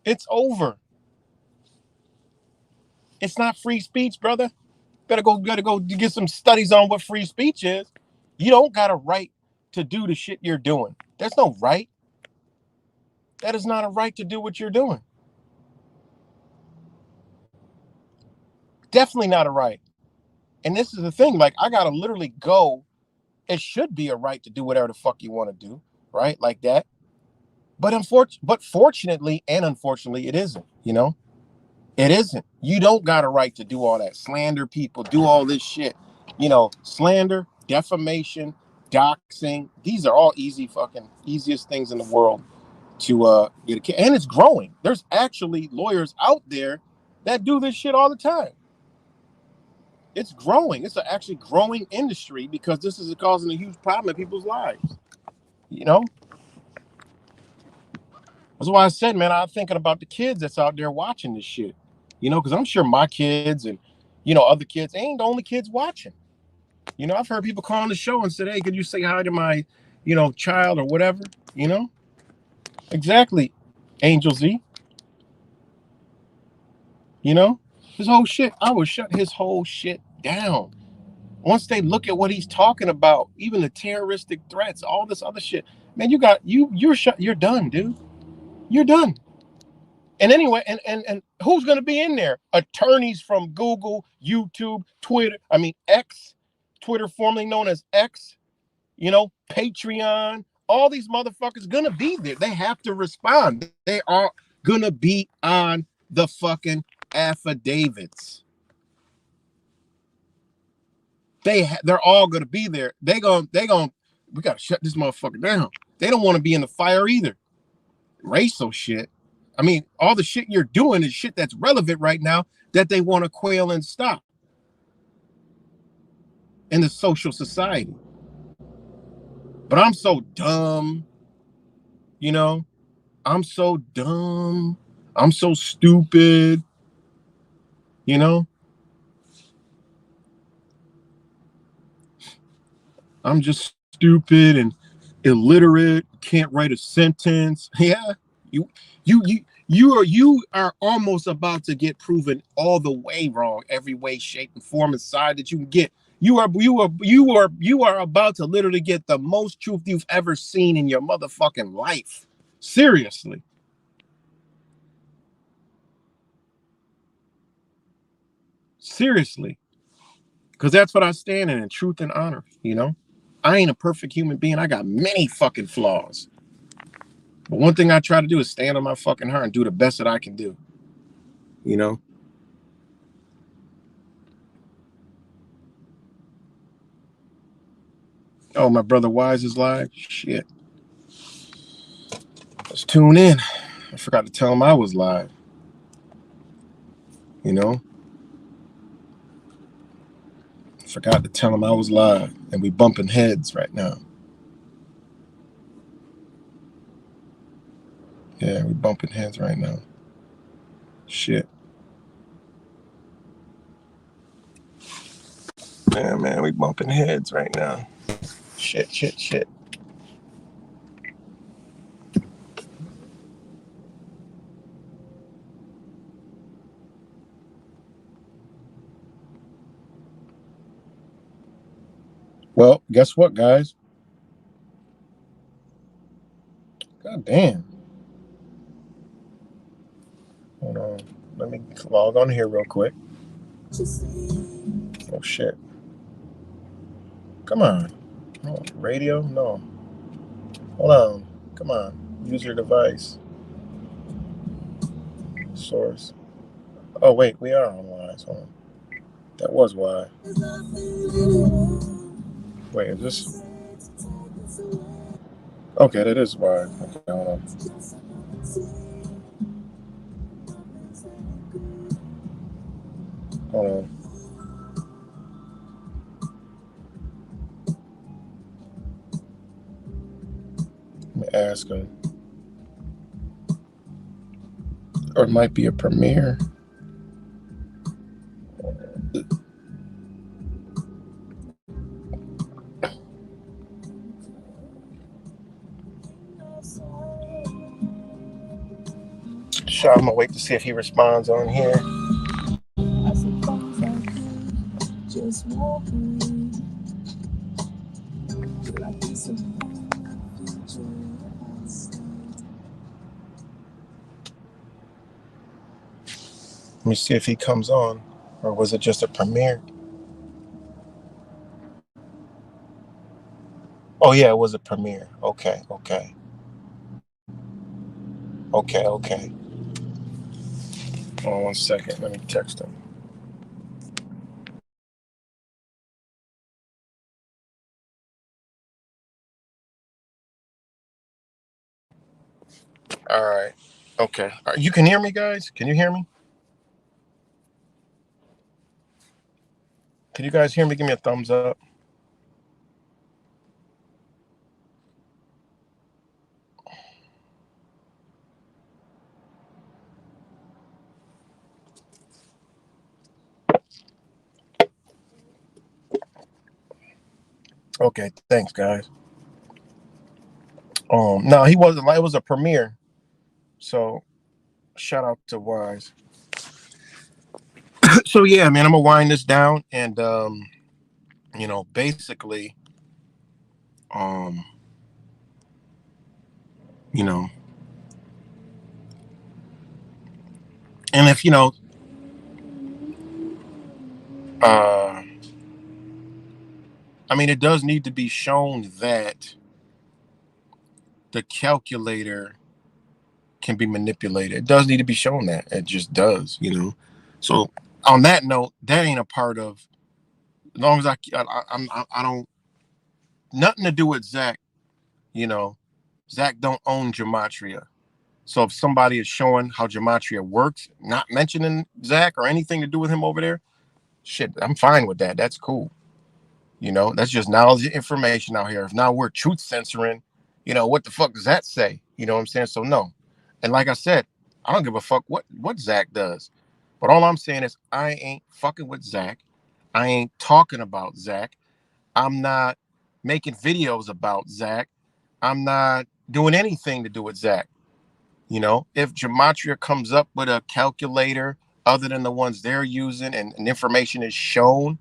It's over. It's not free speech, brother. Gotta go get some studies on what free speech is. You don't got a right to do the shit you're doing. There's no right. That is not a right to do what you're doing. Definitely not a right. And this is the thing, like I gotta literally go. It should be a right to do whatever the fuck you want to do, right? Like that. But fortunately and unfortunately, it isn't, you know? It isn't. You don't got a right to do all that. Slander people, do all this shit. You know, slander, defamation, doxing. These are all easiest things in the world to get a kid. And it's growing. There's actually lawyers out there that do this shit all the time. It's growing. It's an actually growing industry because this is causing a huge problem in people's lives. You know? That's why I said, man, I'm thinking about the kids that's out there watching this shit. You know, because I'm sure my kids and, you know, other kids ain't the only kids watching. You know, I've heard people call on the show and said, hey, could you say hi to my, you know, child or whatever? You know? Exactly. Angel Z. You know? His whole shit, I would shut his whole shit down. Once they look at what he's talking about, even the terroristic threats, all this other shit, man, you're done, dude. You're done. And anyway, and who's going to be in there? Attorneys from Google, YouTube, Twitter. I mean, X, Twitter formerly known as X. You know, Patreon. All these motherfuckers going to be there. They have to respond. They are going to be on the fucking affidavits. They're all going to be there. We got to shut this motherfucker down. They don't want to be in the fire either. Racial shit. I mean, all the shit you're doing is shit that's relevant right now that they want to quail and stop in the social society. But I'm so dumb, you know? I'm so dumb. I'm so stupid, you know? I'm just stupid and illiterate, can't write a sentence. Yeah. You you you you are almost about to get proven all the way wrong, every way, shape, and form and side that you can get. You are about to literally get the most truth you've ever seen in your motherfucking life. Seriously. Seriously. Because that's what I stand in truth and honor, you know? I ain't a perfect human being. I got many fucking flaws. But one thing I try to do is stand on my fucking heart and do the best that I can do. You know? Oh, my brother Wise is live? Shit. Let's tune in. I forgot to tell him I was live. You know? Forgot to tell him I was live. And we bumping heads right now. Yeah, we bumping heads right now. Shit. Yeah, man, we bumping heads right now. Shit. Well, guess what, guys? God damn. Hold on. Let me log on here real quick. Oh, shit. Come on. Oh, radio? No. Hold on. Come on. Use your device. Source. Oh, wait. We are on Wise. Hold on. That was why. Wait, is this? Okay, that is why. Okay, hold on. Hold on. Let me ask him. Or it might be a premiere. Sure, I'm gonna wait to see if he responds on here. Let me see if he comes on, or was it just a premiere? Oh yeah, it was a premiere. Okay, okay, okay, okay. Hold on 1 second. Let me text him. All right. Okay. You can hear me, guys? Can you hear me? Can you guys hear me? Give me a thumbs up. Okay. Thanks, guys. No, he wasn't. It was a premiere. So shout out to Wise. So yeah, man, I'm gonna wind this down, and basically, um, you know, and if uh, I mean, it does need to be shown that the calculator can be manipulated. It does need to be shown that it just does. So on that note, that ain't a part of. As long as I don't nothing to do with Zach. You know, Zach don't own Gematria. So if somebody is showing how Gematria works, not mentioning Zach or anything to do with him over there, shit, I'm fine with that. That's cool. That's just knowledge and information out here. If now we're truth censoring, what the fuck does that say? You know what I'm saying? So no. And like I said, I don't give a fuck what Zach does. But all I'm saying is I ain't fucking with Zach. I ain't talking about Zach. I'm not making videos about Zach. I'm not doing anything to do with Zach. If Gematria comes up with a calculator other than the ones they're using and information is shown,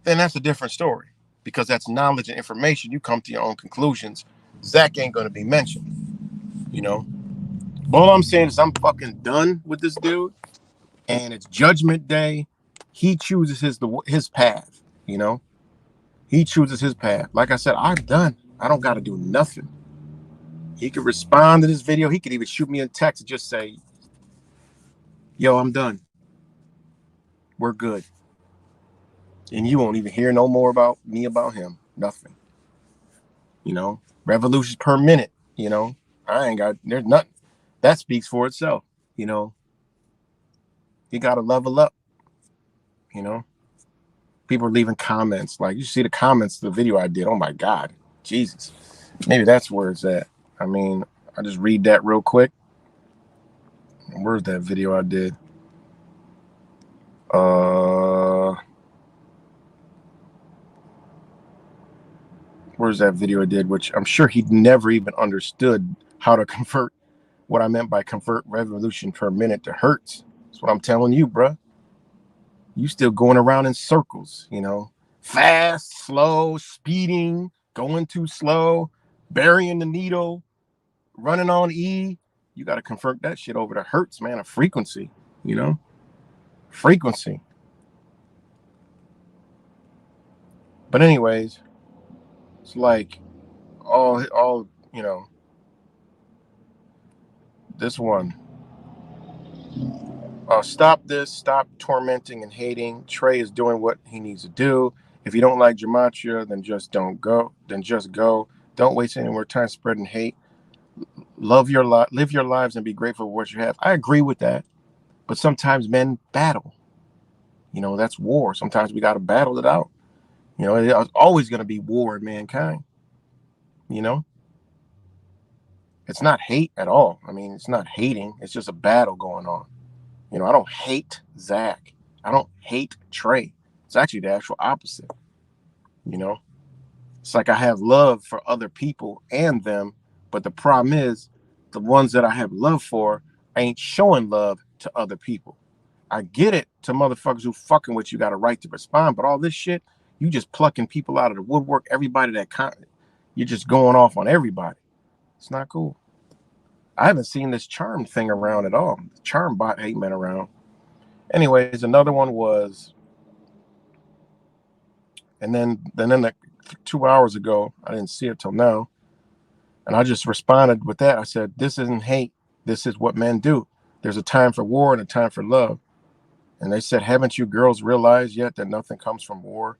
then that's a different story because that's knowledge and information. You come to your own conclusions. Zach ain't going to be mentioned, you know. But all I'm saying is I'm fucking done with this dude, and it's Judgment Day. He chooses his path, you know. He chooses his path. Like I said, I'm done. I don't got to do nothing. He could respond to this video. He could even shoot me a text and just say, "Yo, I'm done. We're good," and you won't even hear no more about me about him. Nothing. Revolutions per minute. I ain't got. There's nothing that speaks for itself. You know, you got to level up. You know, people are leaving comments. Like you see the comments to the video I did. Oh my God, Jesus. Maybe that's where it's at. I mean, I just read that real quick. Where's that video I did? Where's that video I did? Which I'm sure he never even understood how to convert what I meant by convert revolution per minute to hertz. That's what I'm telling you, bruh. You still going around in circles, fast, slow, speeding, going too slow, burying the needle, running on E. You got to convert that shit over to hertz, man, a frequency, you know, frequency. But anyways, it's like all this one. Stop this. Stop tormenting and hating. Trey is doing what he needs to do. If you don't like Gematria, then just don't go. Then just go. Don't waste any more time spreading hate. Live your lives and be grateful for what you have. I agree with that. But sometimes men battle. That's war. Sometimes we got to battle it out. There's always going to be war in mankind. You know, it's not hate at all. I mean, it's not hating. It's just a battle going on. I don't hate Zach. I don't hate Trey. It's actually the actual opposite. You know, it's like I have love for other people and them, but the problem is the ones that I have love for ain't showing love to other people. I get it to motherfuckers who fucking with you got a right to respond, but all this shit, you just plucking people out of the woodwork. Everybody you're just going off on everybody. It's not cool. I haven't seen this charm thing around at all. The charm bot ain't been around. Anyways, another one was, and then like 2 hours ago, I didn't see it till now, and I just responded with that. I said, "This isn't hate. This is what men do. There's a time for war and a time for love." And they said, "Haven't you girls realized yet that nothing comes from war?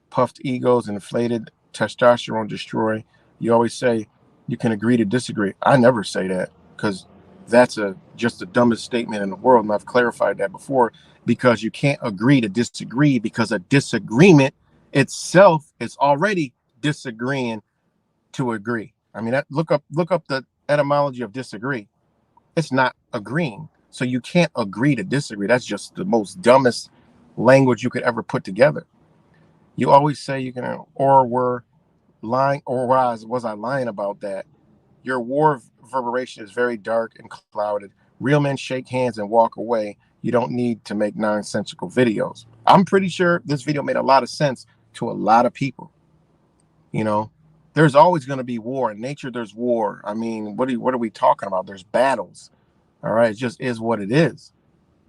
Puffed egos, inflated testosterone destroy. You always say you can agree to disagree." I never say that because that's just the dumbest statement in the world. And I've clarified that before, because you can't agree to disagree, because a disagreement itself is already disagreeing to agree. I mean, look up the etymology of disagree. It's not agreeing. So you can't agree to disagree. That's just the most dumbest language you could ever put together. You always say you can, or were lying, or was I lying about that? Your war reverberation is very dark and clouded. Real men shake hands and walk away. You don't need to make nonsensical videos. I'm pretty sure this video made a lot of sense to a lot of people. There's always going to be war in nature. There's war. I mean, what are we talking about? There's battles. All right, it just is what it is.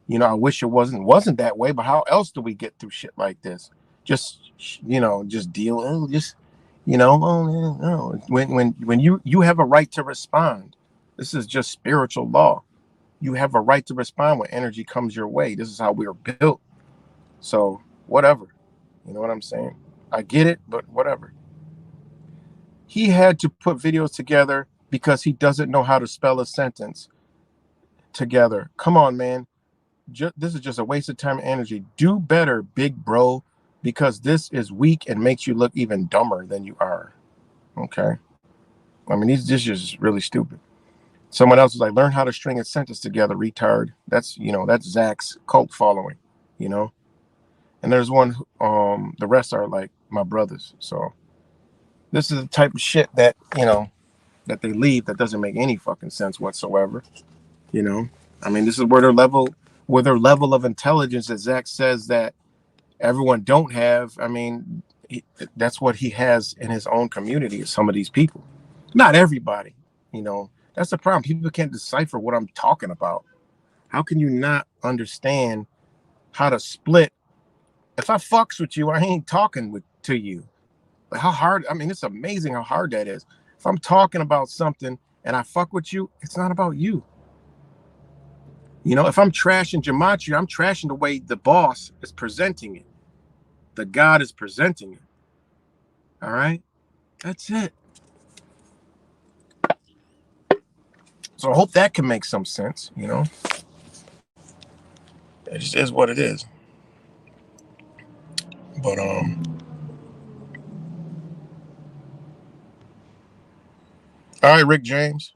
I wish it wasn't that way, but how else do we get through shit like this? Just just deal. Just when you have a right to respond. This is just spiritual law. You have a right to respond when energy comes your way. This is how we are built. So whatever, you know what I'm saying? I get it, but whatever. He had to put videos together because he doesn't know how to spell a sentence together. Come on, man. This is just a waste of time and energy. Do better, big bro, because this is weak and makes you look even dumber than you are. Okay. I mean, this is just really stupid. Someone else was like, learn how to string a sentence together, retard. That's Zach's cult following, you know? And there's one, the rest are like my brothers. So this is the type of shit that, that they leave that doesn't make any fucking sense whatsoever. You know, I mean, this is where their level of intelligence that Zach says that everyone don't have. I mean, that's what he has in his own community. Some of these people, not everybody. That's the problem. People can't decipher what I'm talking about. How can you not understand how to split? If I fucks with you, I ain't talking to you. Like, how hard? I mean, it's amazing how hard that is. If I'm talking about something and I fuck with you, it's not about you. If I'm trashing Gematria, I'm trashing the way the boss is presenting it. The God is presenting it. All right? That's it. So I hope that can make some sense, It just is what it is. But all right, Rick James.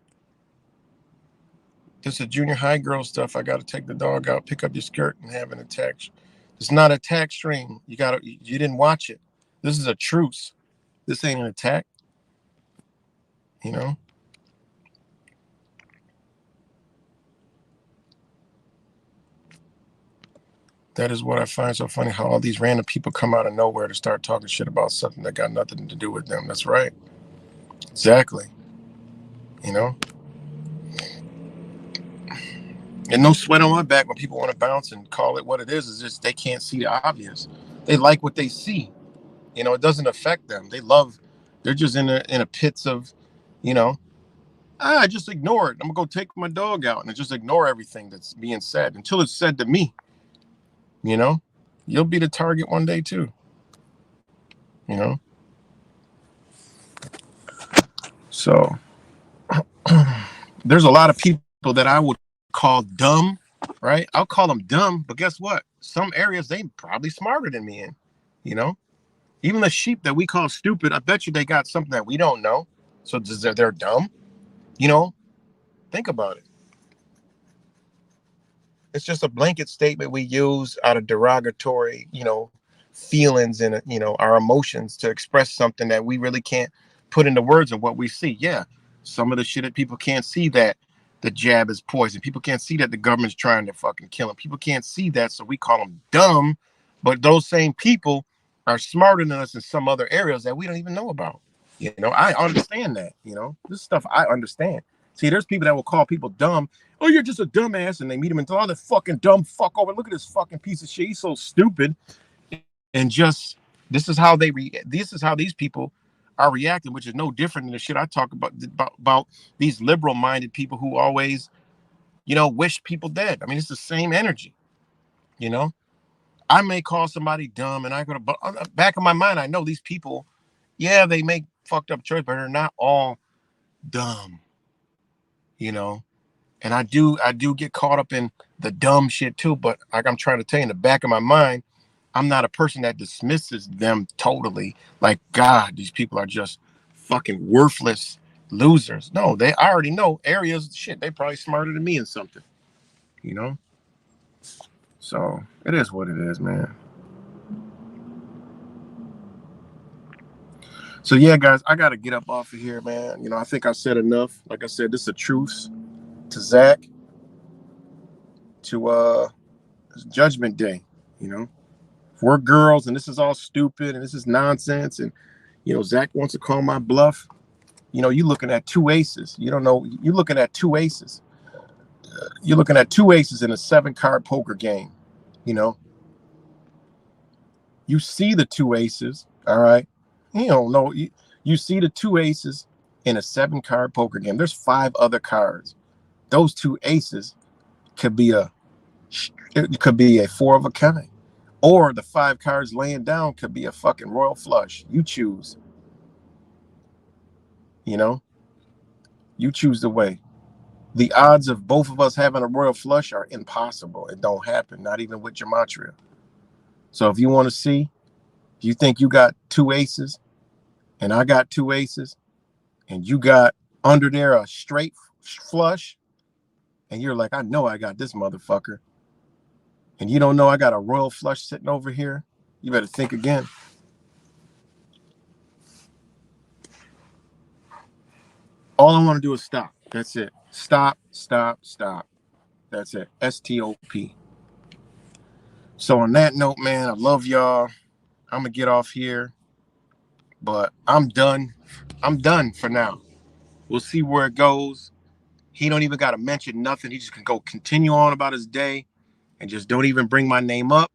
This is junior high girl stuff. I gotta take the dog out, pick up your skirt, and have an attack. It's not an attack stream. You didn't watch it. This is a truce. This ain't an attack. You know? That is what I find so funny, how all these random people come out of nowhere to start talking shit about something that got nothing to do with them. That's right. Exactly. You know? And no sweat on my back when people want to bounce and call it what it is. It's just they can't see the obvious. They like what they see. It doesn't affect them. They're just in a pits of, you know, I just ignore it. I'm gonna go take my dog out and just ignore everything that's being said until it's said to me. You know, you'll be the target one day too. You know, So there's a lot of people that I would call dumb, right? I'll call them dumb, but guess what? Some areas they probably smarter than me in, you know? Even the sheep that we call stupid, I bet you they got something that we don't know. So they're dumb, you know? Think about it. It's just a blanket statement we use out of derogatory, feelings and our emotions to express something that we really can't put into words of what we see. Yeah, some of the shit that people can't see, that the jab is poison. People can't see that the government's trying to fucking kill them. People can't see that, so we call them dumb. But those same people are smarter than us in some other areas that we don't even know about. I understand that. This stuff I understand. See, there's people that will call people dumb. Oh, you're just a dumbass, and they meet him and tell, oh, the fucking dumb fuck over. Look at this fucking piece of shit. He's so stupid. And just this is how these people are reacting, which is no different than the shit I talk about these liberal-minded people who always, wish people dead. I mean, it's the same energy. You know, I may call somebody dumb, and I go to back of my mind, I know these people. Yeah, they make fucked up choices, but they're not all dumb. You know, and I do get caught up in the dumb shit too. But like I'm trying to tell you, in the back of my mind, I'm not a person that dismisses them totally. Like, God, these people are just fucking worthless losers. No, I already know areas shit. They probably smarter than me in something. You know. So it is what it is, man. So yeah, guys, I gotta get up off of here, man. I think I said enough. Like I said, this is a truce to Zach, to Judgment Day. You know, we're girls, and this is all stupid, and this is nonsense, and Zach wants to call my bluff. You're looking at two aces. You don't know. You're looking at two aces. You're looking at two aces in a 7-card poker game. You know, you see the two aces. All right. You don't know. You see the two aces in a 7-card poker game. There's 5 other cards. Those two aces could be it could be a 4 of a kind, or the 5 cards laying down could be a fucking royal flush. You choose. You know, you choose the way. The odds of both of us having a royal flush are impossible. It don't happen, not even with Gematria. So if you want to see, if you think you got two aces and I got two aces and you got under there a straight flush, and you're like, I know I got this motherfucker, and you don't know I got a royal flush sitting over here, you better think again. All I want to do is stop. That's it. Stop, stop, stop. That's it. STOP. So on that note, man, I love y'all. I'm gonna get off here, but I'm done. I'm done for now. We'll see where it goes. He don't even got to mention nothing. He just can go continue on about his day and just don't even bring my name up.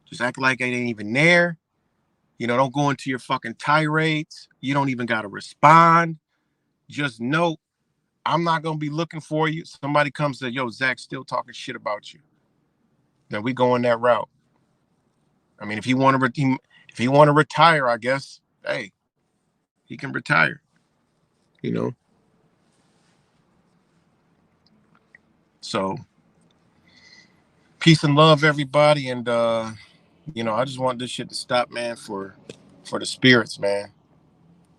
Just act like I ain't even there. Don't go into your fucking tirades. You don't even got to respond. Just know I'm not going to be looking for you. Somebody comes to, yo, Zach's still talking shit about you. Then we go in that route. I mean, if he want to retire, I guess, hey, he can retire, you know? So peace and love, everybody. And, I just want this shit to stop, man, for the spirits, man.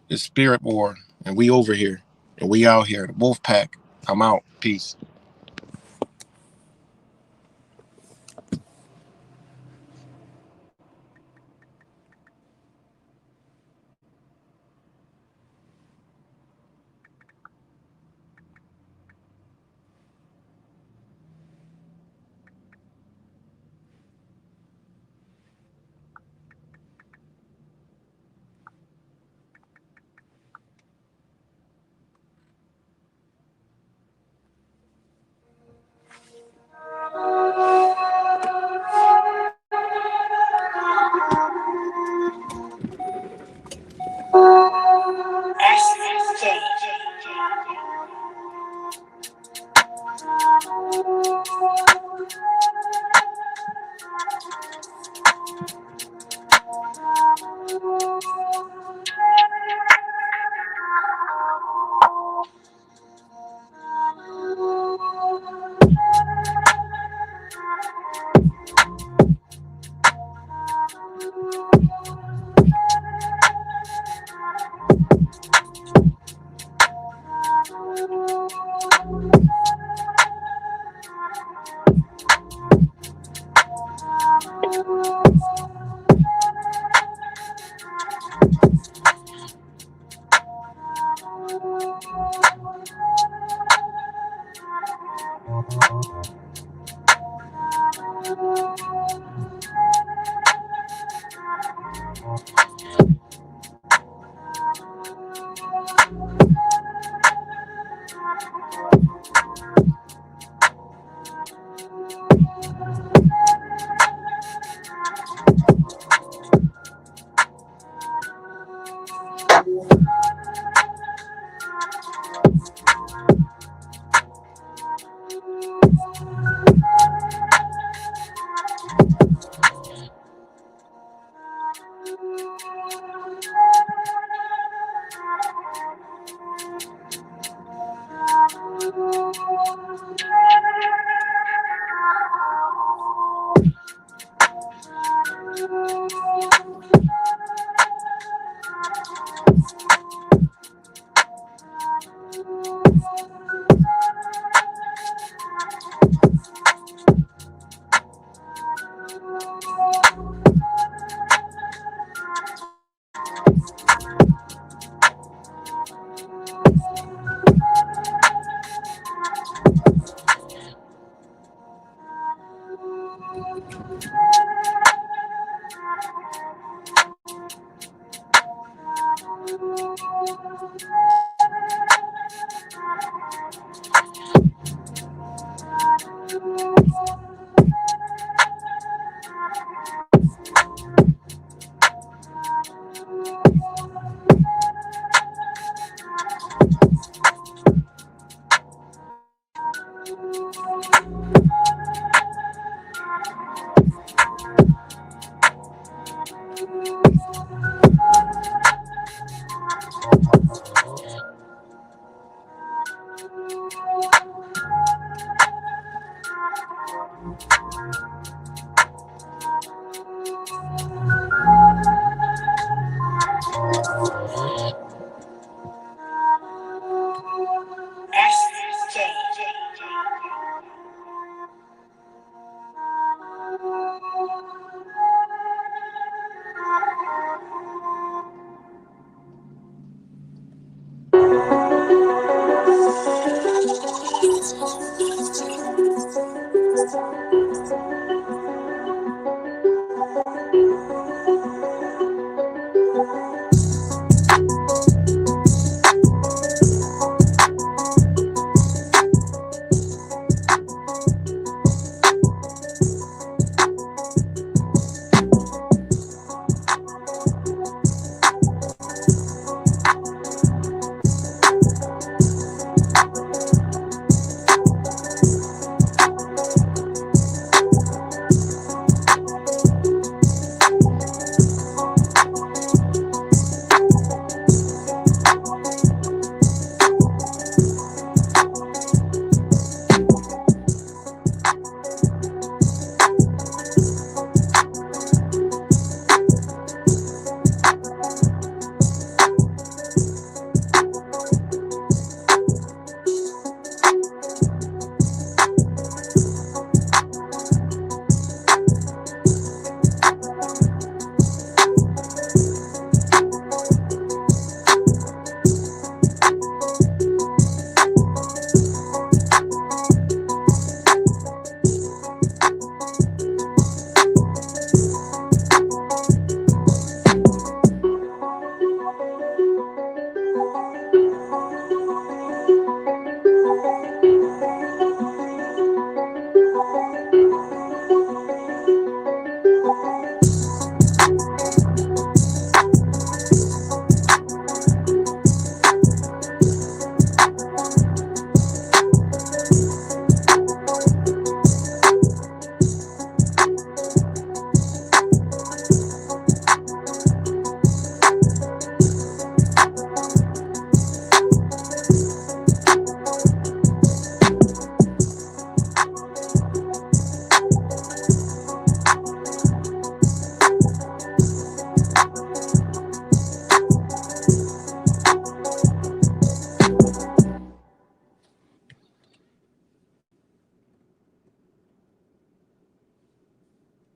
It's spirit war, and we over here, and we out here. The wolf pack. I'm out. Peace.